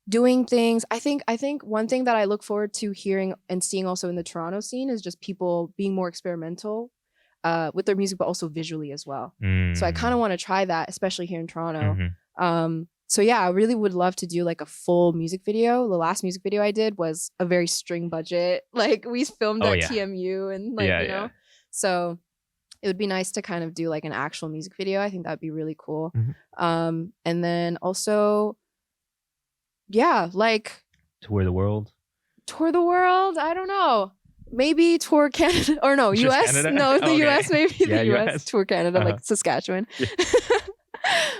doing things. I think one thing that I look forward to hearing and seeing also in the Toronto scene is just people being more experimental with their music, but also visually as well. So I kind of want to try that, especially here in Toronto. So yeah, I really would love to do like a full music video. The last music video I did was a very string budget. Like we filmed at TMU and like, you know, so it would be nice to kind of do like an actual music video. I think that'd be really cool. And then also, yeah, like tour the world. I don't know. Maybe tour Canada or no, US. Canada? No, the US, maybe the US. Tour Canada, like Saskatchewan.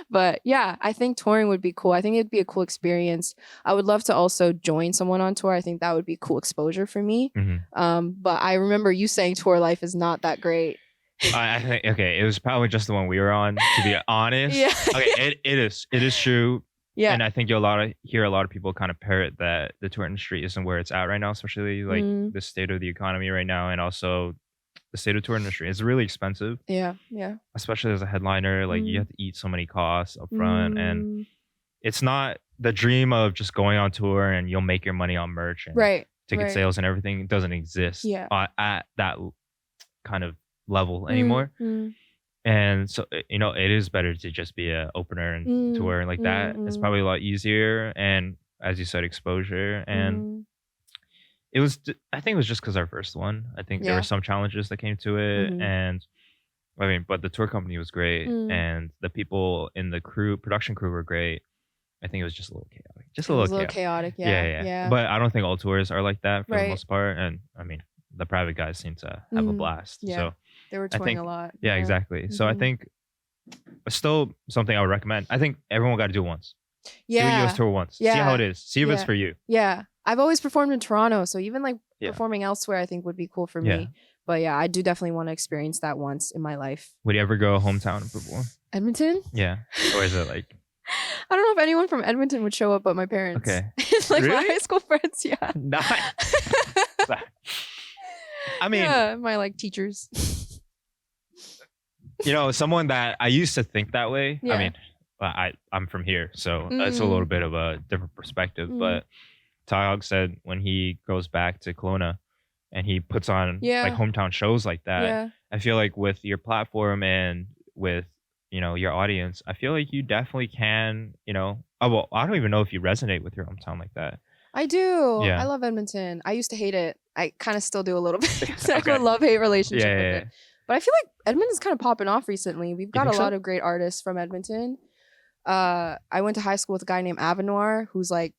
But yeah, I think touring would be cool. I think it'd be a cool experience. I would love to also join someone on tour. I think that would be cool exposure for me. But I remember you saying tour life is not that great. I think, okay, it was probably just the one we were on, to be honest. Yeah. Okay, it is true. Yeah. And I think you'll hear a lot of people kind of parrot that the tour industry isn't where it's at right now, especially like the state of the economy right now, and also the state of tour industry. It's really expensive. Yeah. Especially as a headliner, like you have to eat so many costs up front, and it's not the dream of just going on tour and you'll make your money on merch and ticket sales and everything. It doesn't exist at that kind of level anymore. And so, you know, it is better to just be an opener and tour like that. It's probably a lot easier, and as you said, exposure. And it was, I think it was just because our first one. I think there were some challenges that came to it, and I mean, but the tour company was great, and the people in the production crew were great. I think it was just a little chaotic. Just a little chaotic. Yeah. But I don't think all tours are like that for the most part. And I mean, the private guys seem to have a blast. Yeah. So they were touring a lot. Yeah, exactly. So I think it's still something I would recommend. I think everyone got to do it once. Yeah. Do a US tour once. Yeah. See how it is. See if it's for you. Yeah. I've always performed in Toronto, so even like performing elsewhere, I think would be cool for me. But yeah, I do definitely want to experience that once in my life. Would you ever go hometown and perform? Edmonton? Yeah. Or is it like... I don't know if anyone from Edmonton would show up but my parents. Okay. Like really? My high school friends, yeah. Not. I mean... Yeah, my like teachers. You know, someone that I used to think that way. Yeah. I mean, I'm from here, so it's a little bit of a different perspective. But Tyog said when he goes back to Kelowna and he puts on like hometown shows like that, I feel like with your platform and with, you know, your audience, I feel like you definitely can, you know, well, I don't even know if you resonate with your hometown like that. I do. Yeah. I love Edmonton. I used to hate it. I kind of still do a little bit. It's like a love-hate relationship with it. But I feel like Edmonton's kind of popping off recently. We've got a lot of great artists from Edmonton. I went to high school with a guy named Avanoir, who's like...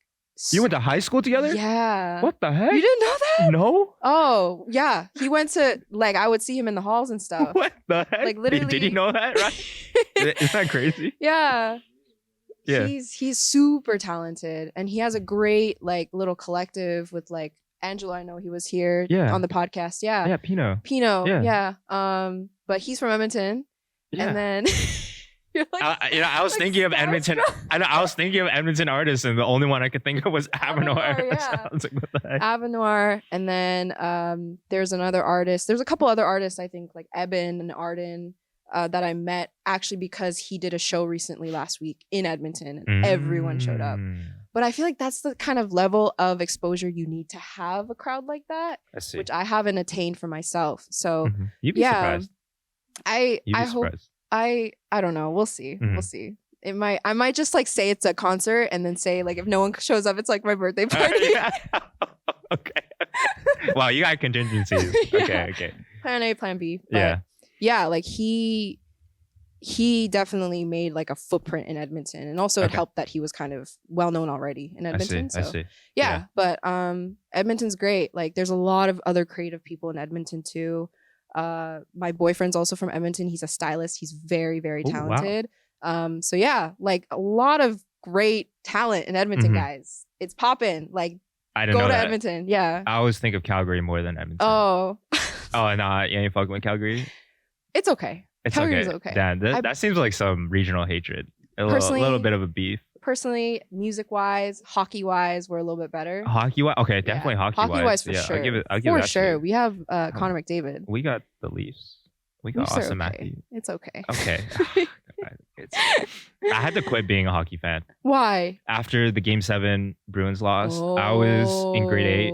You went to high school together? Yeah. What the heck? You didn't know that? No. Oh, yeah. He went to, like, I would see him in the halls and stuff. What the heck? Like, literally. Did he know that? Right? Isn't that crazy? Yeah. He's super talented, and he has a great, like, little collective with, like, Angelo. I know he was here on the podcast. Yeah, Pino. Yeah. But he's from Edmonton, and then you're like, I was thinking of Edmonton. I was thinking of Edmonton artists, and the only one I could think of was Avanoir. Yeah. Like, what the heck? Avanoir, and then there's another artist. There's a couple other artists, I think, like Eben and Arden, that I met actually because he did a show recently last week in Edmonton, and everyone showed up. But I feel like that's the kind of level of exposure you need to have a crowd like that, which I haven't attained for myself. So you'd be surprised. I hope. I don't know. We'll see. We'll see. I might just like say it's a concert and then say like if no one shows up, it's like my birthday party. Okay. Wow, you got contingencies. Okay. Plan A, plan B. But yeah, like he definitely made like a footprint in Edmonton, and also it helped that he was kind of well known already in Edmonton. I see. Yeah, but Edmonton's great. Like there's a lot of other creative people in Edmonton too. My boyfriend's also from Edmonton. He's a stylist. He's very, very talented. Wow. So yeah, like a lot of great talent in Edmonton, guys. It's popping. Like I didn't go know to that. Edmonton. Yeah. I always think of Calgary more than Edmonton. Oh. Oh, no, you ain't fucking with Calgary? It's okay. Calgary's okay. Damn, that seems like some regional hatred. A little bit of a beef. Personally, music-wise, hockey-wise, we're a little bit better. Hockey-wise? Okay, definitely hockey-wise. Hockey-wise for sure. I'll give it for sure. We have Connor McDavid. We got the Leafs. We got Austin Matthews. It's okay. Okay. I had to quit being a hockey fan. Why? After the Game 7 Bruins loss, I was in grade 8.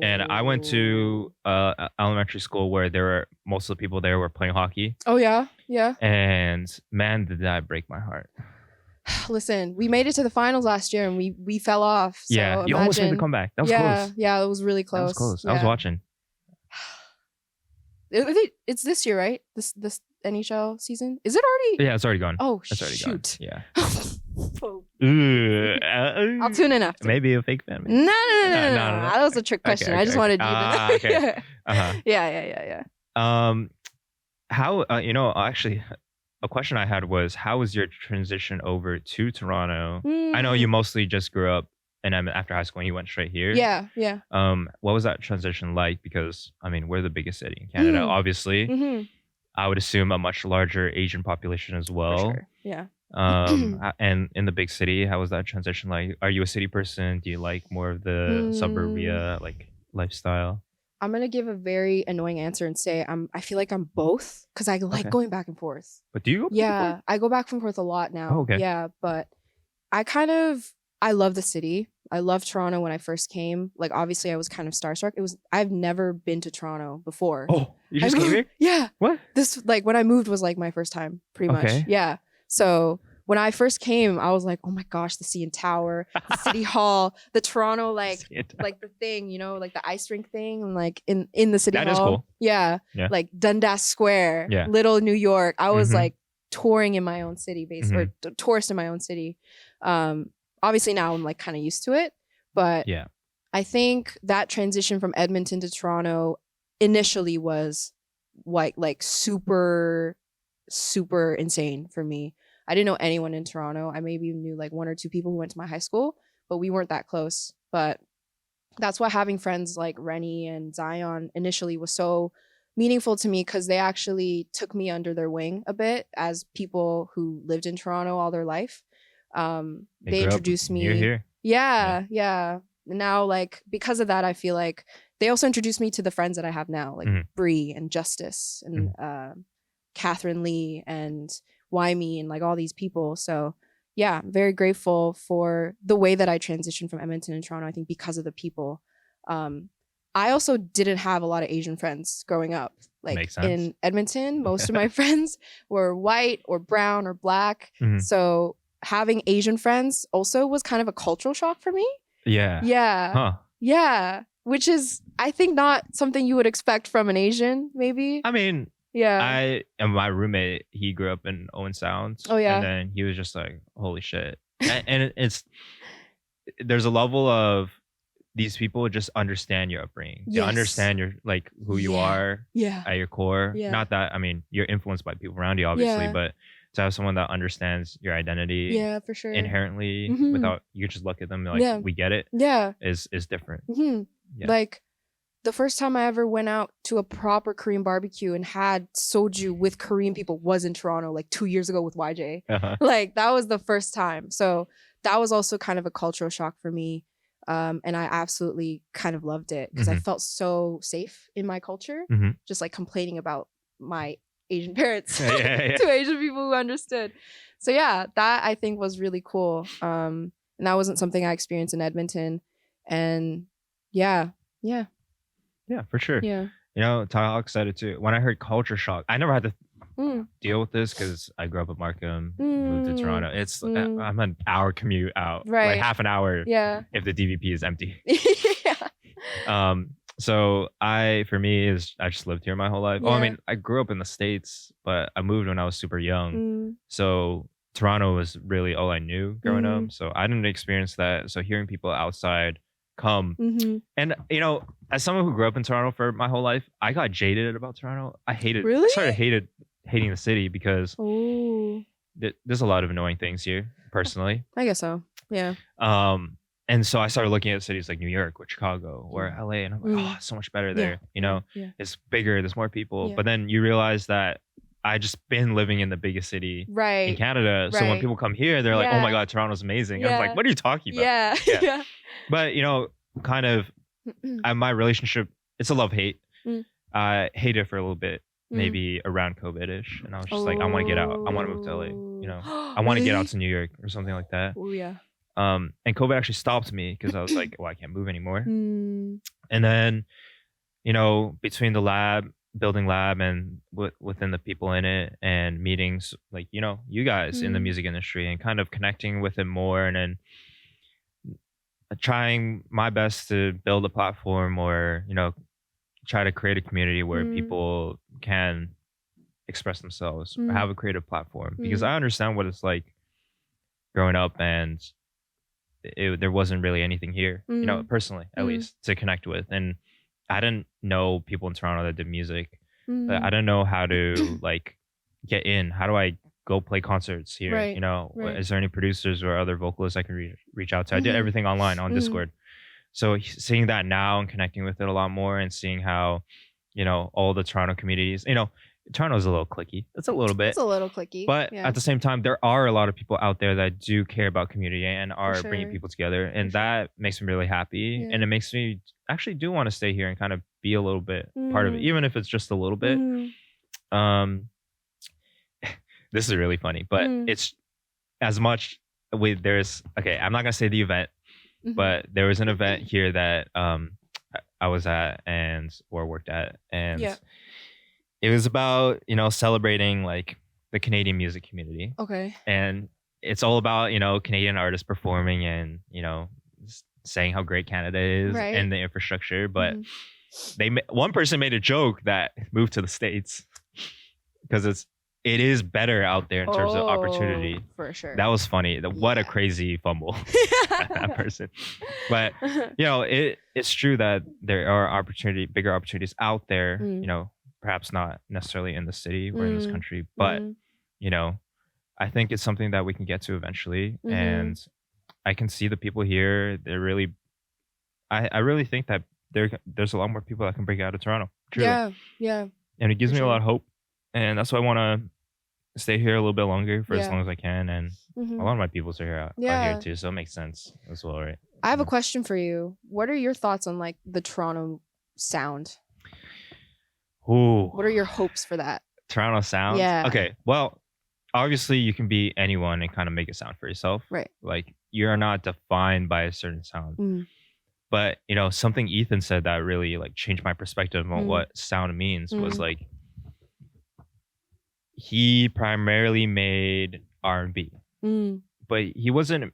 And I went to elementary school where most of the people there were playing hockey. Oh, yeah? Yeah. And man, did that break my heart. Listen, we made it to the finals last year and we fell off. So yeah, you almost made the comeback. That was close. Yeah, it was really close. That was close. Yeah. I was watching. It's this year, right? This NHL season? Is it already? Yeah, it's already gone. Oh, it's already shoot. Gone. Yeah. I'll tune in after. Maybe a fake fan. No. That was a trick question. Okay. I just wanted you to know. Okay. Yeah. How, actually, a question I had was, how was your transition over to Toronto? I know you mostly just grew up and after high school and you went straight here. Yeah, yeah. What was that transition like? Because I mean, we're the biggest city in Canada, obviously. I would assume a much larger Asian population as well. For sure. Yeah. And in the big city, how was that transition like? Are you a city person? Do you like more of the suburbia like lifestyle? I'm gonna give a very annoying answer and say I feel like I'm both because I like going back and forth. But do you go back and forth? I go back and forth a lot now. Oh, okay. Yeah, but I love the city. I loved Toronto when I first came. Like obviously I was kind of starstruck. I've never been to Toronto before. Oh, you just came here? Yeah. What? This like when I moved was like my first time, pretty much. Yeah. So when I first came, I was like, oh my gosh, the CN Tower, the City Hall, the Toronto, like the thing, you know, like the ice rink thing, and like in the City Hall. That is cool. Yeah. Like Dundas Square, Little New York. I was like touring in my own city, basically, or tourist in my own city. Obviously now I'm like kind of used to it, but I think that transition from Edmonton to Toronto initially was like super, super insane for me. I didn't know anyone in Toronto. I maybe knew like one or two people who went to my high school, but we weren't that close. But that's why having friends like Rennie and Zion initially was so meaningful to me, because they actually took me under their wing a bit as people who lived in Toronto all their life. They introduced me. You're here. Yeah. And now, like, because of that, I feel like they also introduced me to the friends that I have now, like Bree and Justice and Catherine Lee and Wyme and like all these people. So yeah, I'm very grateful for the way that I transitioned from Edmonton and Toronto, I think because of the people. I also didn't have a lot of Asian friends growing up. Like in Edmonton, most of my friends were white or brown or black. So having Asian friends also was kind of a cultural shock for me. Yeah. Which is, I think, not something you would expect from an Asian, maybe. I mean, and my roommate, he grew up in Owen Sound. Oh yeah. And then he was just like, holy shit. And there's a level of these people just understand your upbringing. They understand your like who you are at your core. Not that, I mean, you're influenced by people around you, obviously, but to have someone that understands your identity for sure. inherently without, you just look at them and like, we get it, is different. Like the first time I ever went out to a proper Korean barbecue and had soju with Korean people was in Toronto, like 2 years ago with YJ. Like that was the first time. So that was also kind of a cultural shock for me. And I absolutely kind of loved it because I felt so safe in my culture, just like complaining about my Asian parents to Asian people who understood. So yeah, that I think was really cool. And that wasn't something I experienced in Edmonton. And yeah, for sure. Yeah. You know, Tyhawk said it too. When I heard culture shock, I never had to deal with this because I grew up in Markham, moved to Toronto. It's I'm an hour commute out, like half an hour. If the DVP is empty. So for me is I just lived here my whole life. I mean, I grew up in the States, but I moved when I was super young. So Toronto was really all I knew growing up. So I didn't experience that. So hearing people outside come and you know, as someone who grew up in Toronto for my whole life, I got jaded about Toronto. I started hating the city because there's a lot of annoying things here personally. I guess so. Yeah. And so I started looking at cities like New York or Chicago or LA, and I'm like, oh, it's so much better there. You know, it's bigger, there's more people. But then you realize that I just been living in the biggest city in Canada. So when people come here, they're like, oh my God, Toronto's amazing. I'm like, what are you talking about? But, you know, kind of my relationship, it's a love-hate. I hated it for a little bit, maybe around COVID-ish. And I was just like, I want to get out. I want to move to LA. You know, I want to get out to New York or something like that. Oh, yeah. And COVID actually stopped me because I was like, well, I can't move anymore. And then, you know, between the building lab and within the people in it and meetings, like, you know, you guys in the music industry and kind of connecting with it more, and then trying my best to build a platform or, you know, try to create a community where people can express themselves or have a creative platform, because I understand what it's like growing up and there wasn't really anything here, you know, personally, at least, to connect with. And I didn't know people in Toronto that did music. But I didn't know how to like get in. How do I go play concerts here. Right. You know, Right. is there any producers or other vocalists I can reach out to? I did Mhm. everything online on Mhm. Discord. So seeing that now and connecting with it a lot more and seeing how, you know, all the Toronto communities, you know, Toronto's a little cliquey. It's a little bit. It's a little clicky. But Yeah. at the same time, there are a lot of people out there that do care about community and are bringing sure. people together. And sure. that makes me really happy. Yeah. And it makes me actually do want to stay here and kind of be a little bit part of it, Mm. even if it's just a little bit. Mhm. This is really funny, but it's as much with okay, I'm not gonna say the event, but there was an event here that I was at or worked at, and Yeah. it was about, you know, celebrating like the Canadian music community. Okay. And it's all about, you know, Canadian artists performing and, you know, saying how great Canada is Right. and the infrastructure. But one person made a joke that moved to the States because it is better out there in terms of opportunity. For sure. That was funny. What a crazy fumble. That person. But you know, it's true that there are bigger opportunities out there, you know, perhaps not necessarily in the city or in this country, but you know, I think it's something that we can get to eventually. And I can see the people here, they're really I really think that there's a lot more people that can break out of Toronto. Truly. Yeah. And it gives me a lot of hope. And that's why I want to stay here a little bit longer for as long as I can. And a lot of my peoples are here out here too, so it makes sense as well, right? I have a question for you. What are your thoughts on like the Toronto sound? Ooh. What are your hopes for that? Toronto sound? Yeah. Okay. Well, obviously you can be anyone and kind of make a sound for yourself. Right. Like you're not defined by a certain sound. But, you know, something Ethan said that really like changed my perspective on what sound means was like he primarily made R&B. But he wasn't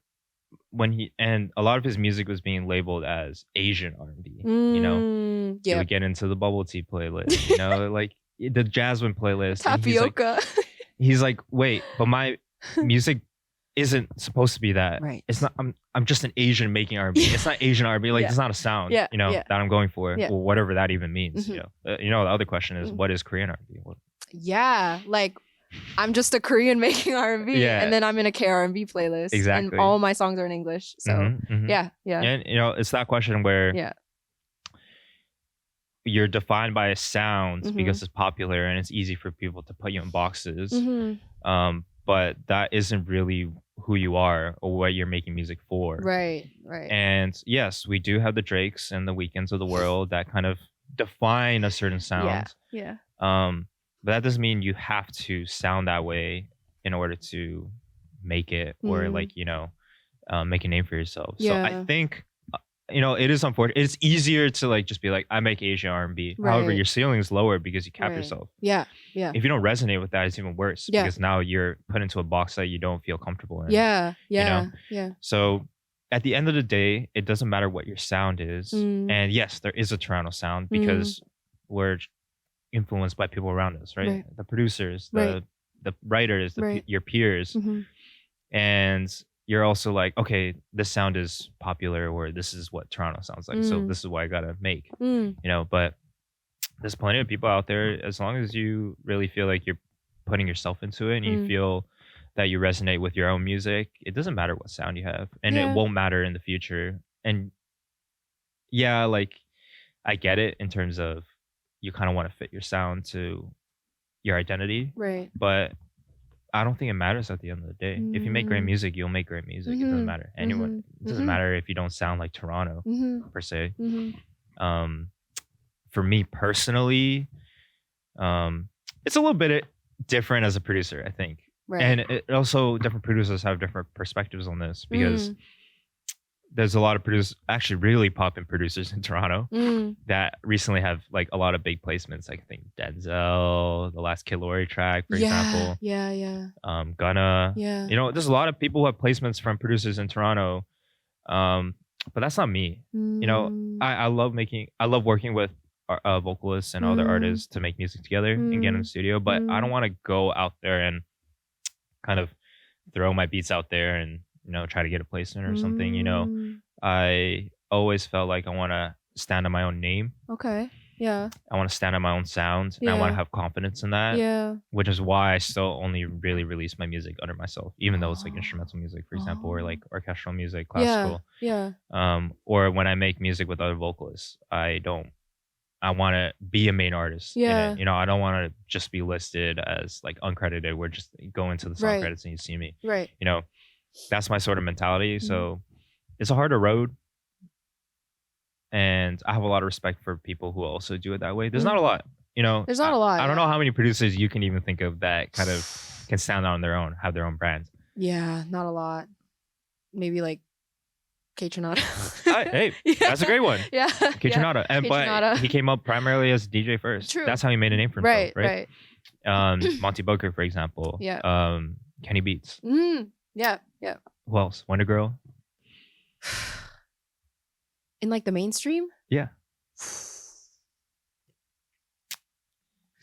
and a lot of his music was being labeled as Asian R&B, you know? He would get into the bubble tea playlist, you know, like the Jasmine playlist. Tapioca. He's like, wait, but my music isn't supposed to be that. Right. It's not. I'm just an Asian making R&B. It's not Asian R&B. Like it's not a sound. You know that I'm going for, or whatever that even means. You know. You know. The other question is, what is Korean R&B? Yeah, like I'm just a Korean making R&B, and then I'm in a K-R&B playlist. Exactly. And all my songs are in English. So yeah. And you know, it's that question where you're defined by a sound because it's popular and it's easy for people to put you in boxes. But that isn't really who you are or what you're making music for. Right. And yes, we do have the Drakes and the Weekends of the world that kind of define a certain sound. Yeah. But that doesn't mean you have to sound that way in order to make it or like, you know, make a name for yourself. So I think, you know, it is unfortunate. It's easier to like just be like, I make Asian R&B. However, your ceiling is lower because you cap yourself. Yeah. If you don't resonate with that, it's even worse because now you're put into a box that you don't feel comfortable in. You know? So at the end of the day, it doesn't matter what your sound is. And yes, there is a Toronto sound because we're influenced by people around us, right? The producers, the writers, your peers. And you're also like, okay, this sound is popular or this is what Toronto sounds like. So this is what I gotta make, you know, but there's plenty of people out there, as long as you really feel like you're putting yourself into it and you feel that you resonate with your own music, it doesn't matter what sound you have and it won't matter in the future. And like I get it in terms of you kind of want to fit your sound to your identity. Right. But I don't think it matters at the end of the day. If you make great music, you'll make great music. It doesn't matter. Anyone. It doesn't matter if you don't sound like Toronto per se. For me personally, it's a little bit different as a producer, I think. Right. And it also different producers have different perspectives on this because there's a lot of producers, actually really popping producers in Toronto that recently have like a lot of big placements. Like I think Denzel, the last Kid Laroi track, for example. Gunna. You know, there's a lot of people who have placements from producers in Toronto. But that's not me. You know, I love working with vocalists and other artists to make music together and get in the studio. But I don't want to go out there and kind of throw my beats out there and, you know, try to get a placement or something. You know, I always felt like I want to stand on my own name. Okay. Yeah. I want to stand on my own sound, and I want to have confidence in that. Yeah. Which is why I still only really release my music under myself, even though it's like instrumental music, for example, or like orchestral music, classical. Yeah. Or when I make music with other vocalists, I want to be a main artist. Yeah. In it. You know, I don't want to just be listed as like uncredited. We're just go into the song credits and you see me. Right. You know, that's my sort of mentality. So it's a harder road. And I have a lot of respect for people who also do it that way. There's not a lot, you know. There's not a lot. I don't know how many producers you can even think of that kind of can stand on their own, have their own brand. Yeah, not a lot. Maybe like Kaytranada. Hey, that's a great one. Yeah. Kaytranada. But he came up primarily as DJ first. True. That's how he made a name for himself, right? Monty Booker, for example. Yeah. Kenny Beats. Yeah. Who else? Wonder Girl. In like the mainstream? Yeah.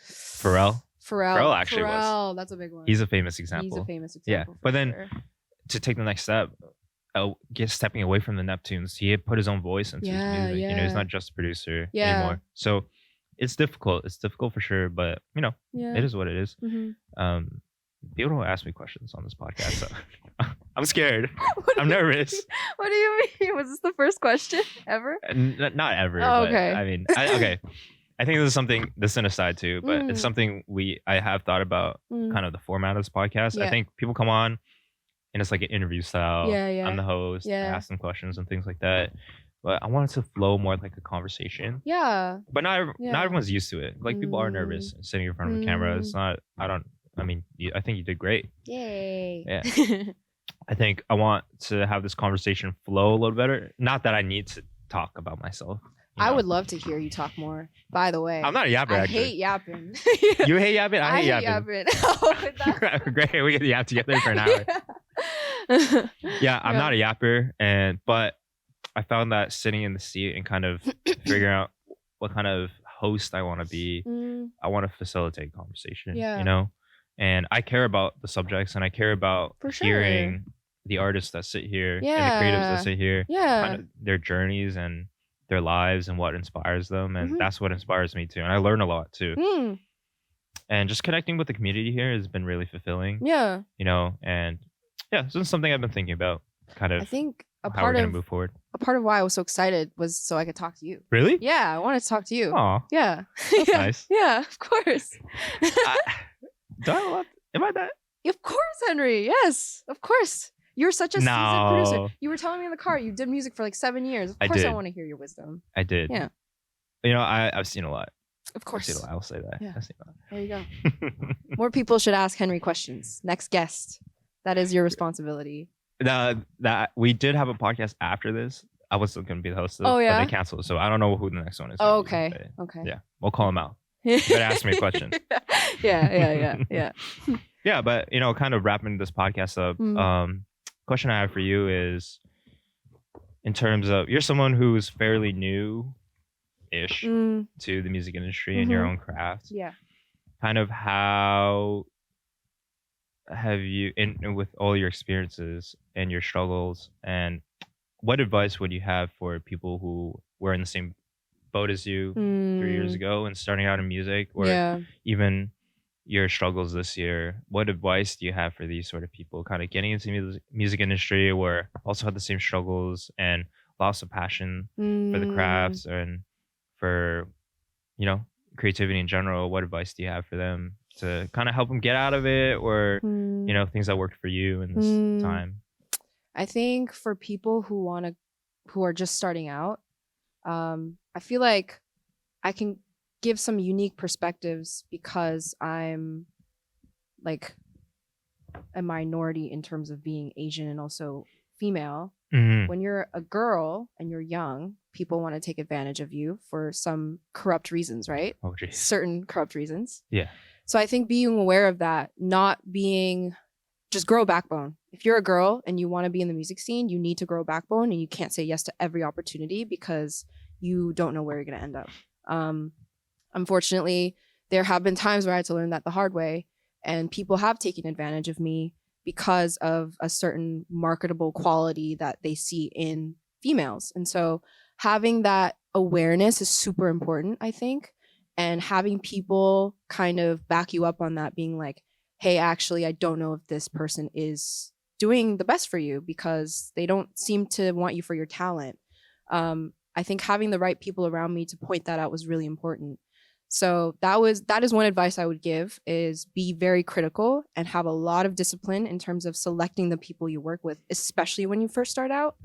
Pharrell actually was. That's a big one. He's a famous example. Yeah. But then to take the next step, stepping away from the Neptunes, he had put his own voice into his music. You know, he's not just a producer anymore. So it's difficult. It's difficult for sure, but you know, it is what it is. People don't ask me questions on this podcast, so I'm scared. I'm nervous. What do you mean? Was this the first question ever? Not ever. Oh, but, okay. I mean, okay. I think this is something, this is an aside too, but it's something I have thought about kind of the format of this podcast. I think people come on and it's like an interview style. I'm the host. I ask them questions and things like that. But I want it to flow more like a conversation. Yeah. But not everyone's used to it. Like people are nervous sitting in front of a camera. It's not, I think you did great. Yay. Yeah. I think I want to have this conversation flow a little better. Not that I need to talk about myself. I would love to hear you talk more, by the way. I'm not a yapper, I actually. hate yapping. You hate yapping? I hate yapping. Great. We get to yap together for an hour. I'm not a yapper, but I found that sitting in the seat and kind of figuring out what kind of host I want to be, I want to facilitate conversation, you know? And I care about the subjects and I care about hearing the artists that sit here and the creatives that sit here, kind of their journeys and their lives and what inspires them. And that's what inspires me too. And I learn a lot too. And just connecting with the community here has been really fulfilling. Yeah. You know, and this is something I've been thinking about kind of. I think how we're going to move forward. A part of why I was so excited was so I could talk to you. Really? Yeah, I wanted to talk to you. Aw. Yeah. That's nice. Yeah, of course. Am I that? Of course, Henry. Yes, of course. You're such a seasoned producer. You were telling me in the car you did music for like 7 years. Of course, I want to hear your wisdom. I did. Yeah. You know, I've seen a lot. Of course. I'll say that. Yeah. I've seen a lot. There you go. More people should ask Henry questions. Next guest. That is your responsibility. That we did have a podcast after this. I was still going to be the host of it, but they canceled. So I don't know who the next one is. Oh, okay. Okay. Yeah. We'll call him out. You better ask me a question. Yeah. Yeah, but you know, kind of wrapping this podcast up, question I have for you is, in terms of, you're someone who's fairly new-ish to the music industry and your own craft. Yeah. Kind of how have you, with all your experiences and your struggles, and what advice would you have for people who were in the same boat as you 3 years ago and starting out in music, or even your struggles this year? What advice do you have for these sort of people kind of getting into the music industry, or also had the same struggles and loss of passion for the crafts and for, you know, creativity in general? What advice do you have for them to kind of help them get out of it, or you know, things that worked for you in this time? I think for people who are just starting out, I feel like I can give some unique perspectives because I'm like a minority in terms of being Asian and also female. When you're a girl and you're young, people want to take advantage of you for some corrupt reasons, right? Oh, geez. Certain corrupt reasons. Yeah. So I think being aware of that, just grow a backbone. If you're a girl and you want to be in the music scene, you need to grow a backbone, and you can't say yes to every opportunity because you don't know where you're going to end up. Unfortunately, there have been times where I had to learn that the hard way, and people have taken advantage of me because of a certain marketable quality that they see in females. And so having that awareness is super important, I think. And having people kind of back you up on that, being like, hey, actually, I don't know if this person is doing the best for you because they don't seem to want you for your talent. I think having the right people around me to point that out was really important. So that is one advice I would give, is be very critical and have a lot of discipline in terms of selecting the people you work with, especially when you first start out.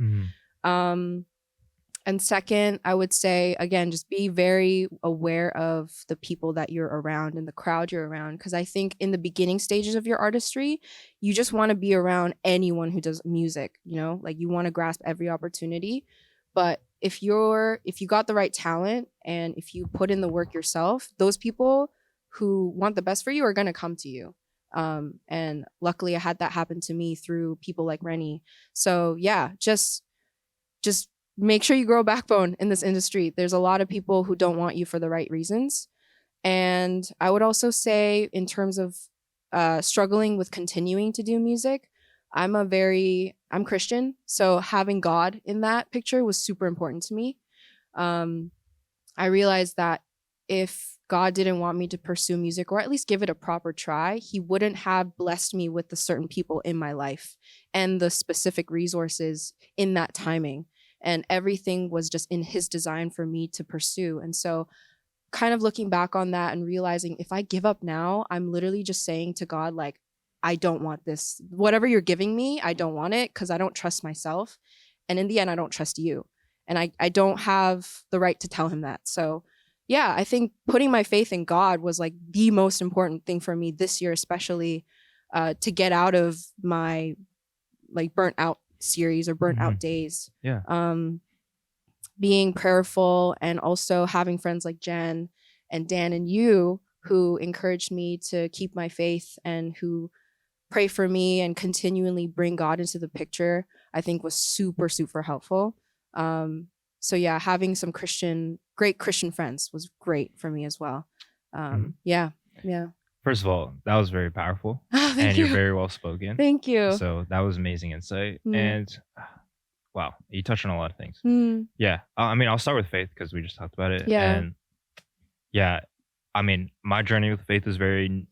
And second, I would say, again, just be very aware of the people that you're around and the crowd you're around. Because I think in the beginning stages of your artistry, you just want to be around anyone who does music, you know, like you want to grasp every opportunity. But if you got the right talent and if you put in the work yourself, those people who want the best for you are going to come to you. And luckily I had that happen to me through people like Rennie. So yeah, just make sure you grow a backbone in this industry. There's a lot of people who don't want you for the right reasons. And I would also say, in terms of struggling with continuing to do music, I'm Christian. So having God in that picture was super important to me. I realized that if God didn't want me to pursue music, or at least give it a proper try, he wouldn't have blessed me with the certain people in my life and the specific resources in that timing. And everything was just in his design for me to pursue. And so kind of looking back on that and realizing, if I give up now, I'm literally just saying to God, like, I don't want this. Whatever you're giving me, I don't want it, because I don't trust myself. And in the end, I don't trust you. And I don't have the right to tell him that. So yeah, I think putting my faith in God was like the most important thing for me this year, especially to get out of my like burnt out series or burnt out days. Being prayerful, and also having friends like Jen and Dan and you who encouraged me to keep my faith and who pray for me and continually bring God into the picture, I think was super, super helpful. So yeah, having some great Christian friends was great for me as well. Yeah. First of all, that was very powerful. And you're very well spoken. Thank you. So that was amazing insight. And wow, you touched on a lot of things. Yeah. I mean, I'll start with faith because we just talked about it. Yeah. And yeah, I mean, my journey with faith is very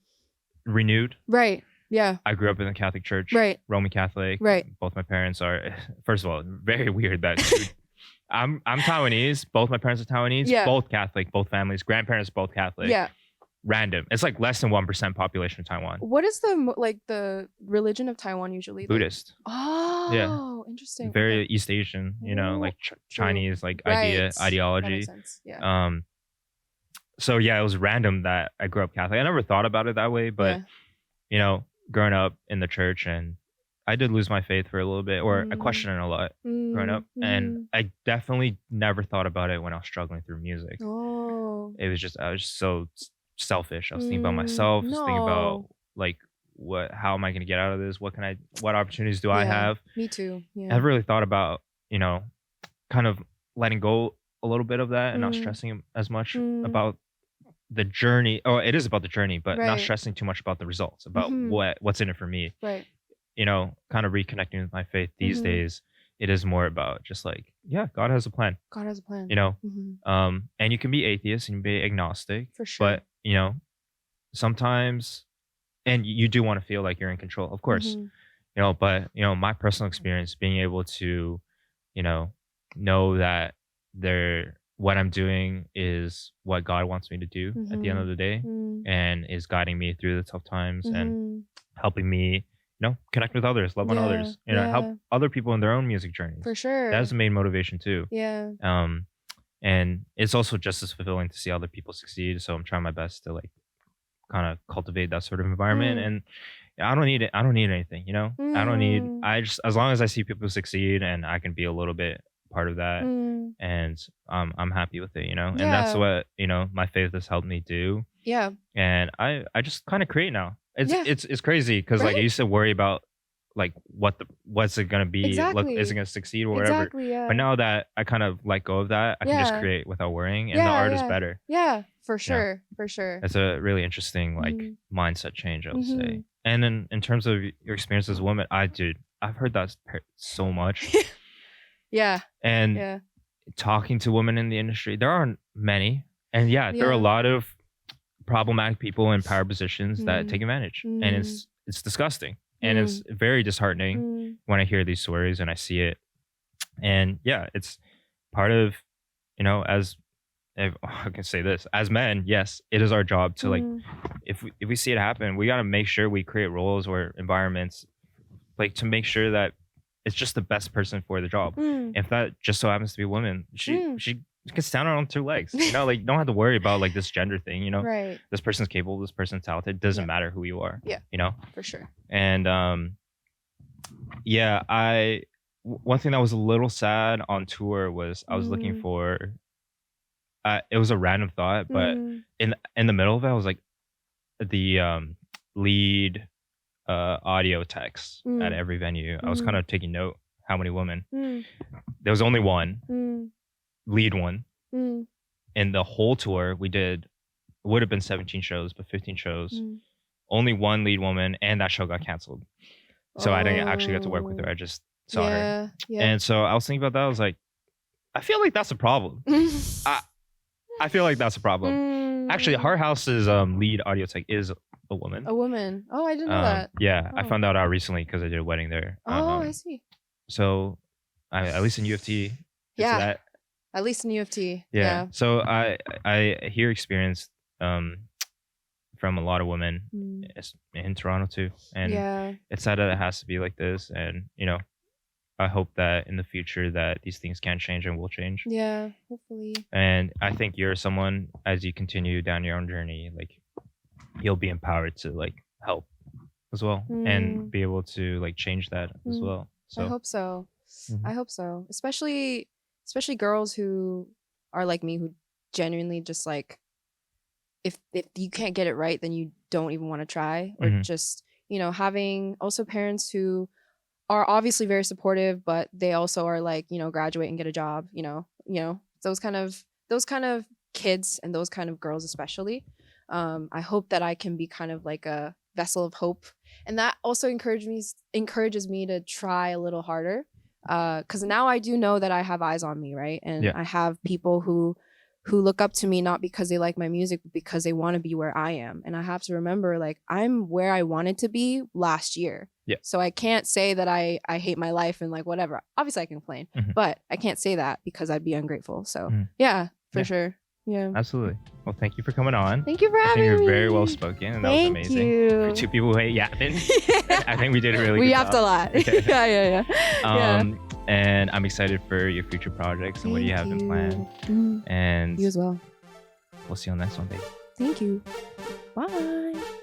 renewed. Right. Yeah. I grew up in the Catholic Church. Right. Roman Catholic. Right. Both my parents are, first of all, very weird that I'm Taiwanese. Both my parents are Taiwanese. Yeah. Both Catholic. Both families. Grandparents both Catholic. Yeah. Random. It's like less than 1% population of Taiwan. What is the religion of Taiwan usually? Buddhist. Oh, yeah. Interesting. Very East Asian, you know, like Chinese like ideology. That makes sense. Yeah. So yeah, it was random that I grew up Catholic. I never thought about it that way, but you know, growing up in the church, and I did lose my faith for a little bit, or I questioned it a lot growing up, and I definitely never thought about it when I was struggling through music. Oh. It was just, I was just so selfish. I was thinking about myself, just thinking about like, how am I going to get out of this? What opportunities do I have? Me too. Yeah. I've really thought about, you know, kind of letting go a little bit of that and not stressing as much about the journey. Oh, it is about the journey, but not stressing too much about the results, about what's in it for me. Right. You know, kind of reconnecting with my faith these days. It is more about just like, yeah, God has a plan. God has a plan. You know, and you can be atheist and be agnostic. For sure. But, you know, sometimes, and you do want to feel like you're in control, of course, you know, but, you know, my personal experience being able to, you know that what I'm doing is what God wants me to do at the end of the day, and is guiding me through the tough times and helping me, you know, connect with others, love on others, you know, help other people in their own music journeys. For sure. That's the main motivation too. Yeah. And it's also just as fulfilling to see other people succeed. So I'm trying my best to like kind of cultivate that sort of environment. And I don't need it. I don't need anything, you know, I just, as long as I see people succeed and I can be a little bit part of that, and I'm happy with it, you know. And that's what, you know, my faith has helped me do. Yeah. And I just kind of create now. It's crazy because like I used to worry about like what's it gonna be, exactly. Is it gonna succeed or whatever. Exactly, yeah. But now that I kind of let go of that, I can just create without worrying, and the art is better. Yeah, for sure. For sure. It's a really interesting like mindset change, I would say. And then in terms of your experience as a woman, I've heard that so much. Yeah. And talking to women in the industry, there aren't many. And there are a lot of problematic people in power positions that take advantage. And it's disgusting. And it's very disheartening when I hear these stories and I see it. And it's part of, as if I can say this, as men, yes, it is our job to like, if we see it happen, we got to make sure we create roles or environments like to make sure that it's just the best person for the job. If that just so happens to be a woman, she can stand on her own 2 legs. Like, you don't have to worry about like this gender thing. Right. This person's capable, this person's talented. It doesn't matter who you are. Yeah. For sure. And one thing that was a little sad on tour was I was looking for. It was a random thought, but in the middle of it, I was like, the lead audio techs at every venue. I was kind of taking note how many women. There was only one lead one. In the whole tour, it would have been 17 shows, but 15 shows. Only one lead woman, and that show got canceled. So I didn't actually get to work with her. I just saw her. Yeah. And so I was thinking about that. I was like, I feel like that's a problem. I feel like that's a problem. Actually, Heart House's lead audio tech is a woman. A woman. Oh, I didn't know that. Yeah, I found that out recently because I did a wedding there. I see. So, at least in U of T. Yeah. At least in U of T. Yeah. So I hear experience from a lot of women in Toronto too, and it's sad that it has to be like this. And I hope that in the future that these things can change and will change. Yeah, hopefully. And I think you're someone, as you continue down your own journey, like you'll be empowered to like help as well and be able to like change that as well. So I hope so. I hope so. Especially girls who are like me, who genuinely just like, if you can't get it right, then you don't even want to try, or just, having also parents who are obviously very supportive, but they also are like, graduate and get a job, those kind of kids and those kind of girls especially. I hope that I can be kind of like a vessel of hope, and that also encourages me to try a little harder, because now I do know that I have eyes on me, right? And I have people who look up to me, not because they like my music, but because they want to be where I am. And I have to remember, like, I'm where I wanted to be last year. Yeah. So I can't say that I hate my life and like whatever. Obviously I can complain, but I can't say that because I'd be ungrateful. So for sure. Yeah. Absolutely. Well, thank you for coming on. Thank you for having me. I think you're very well spoken, and that was amazing. Thank you. For 2 people who hate yapping, I think we did a really good job. We yapped a lot. Yeah. And I'm excited for your future projects and what you have in plan. And you as well. We'll see you on the next one, babe. Thank you. Bye.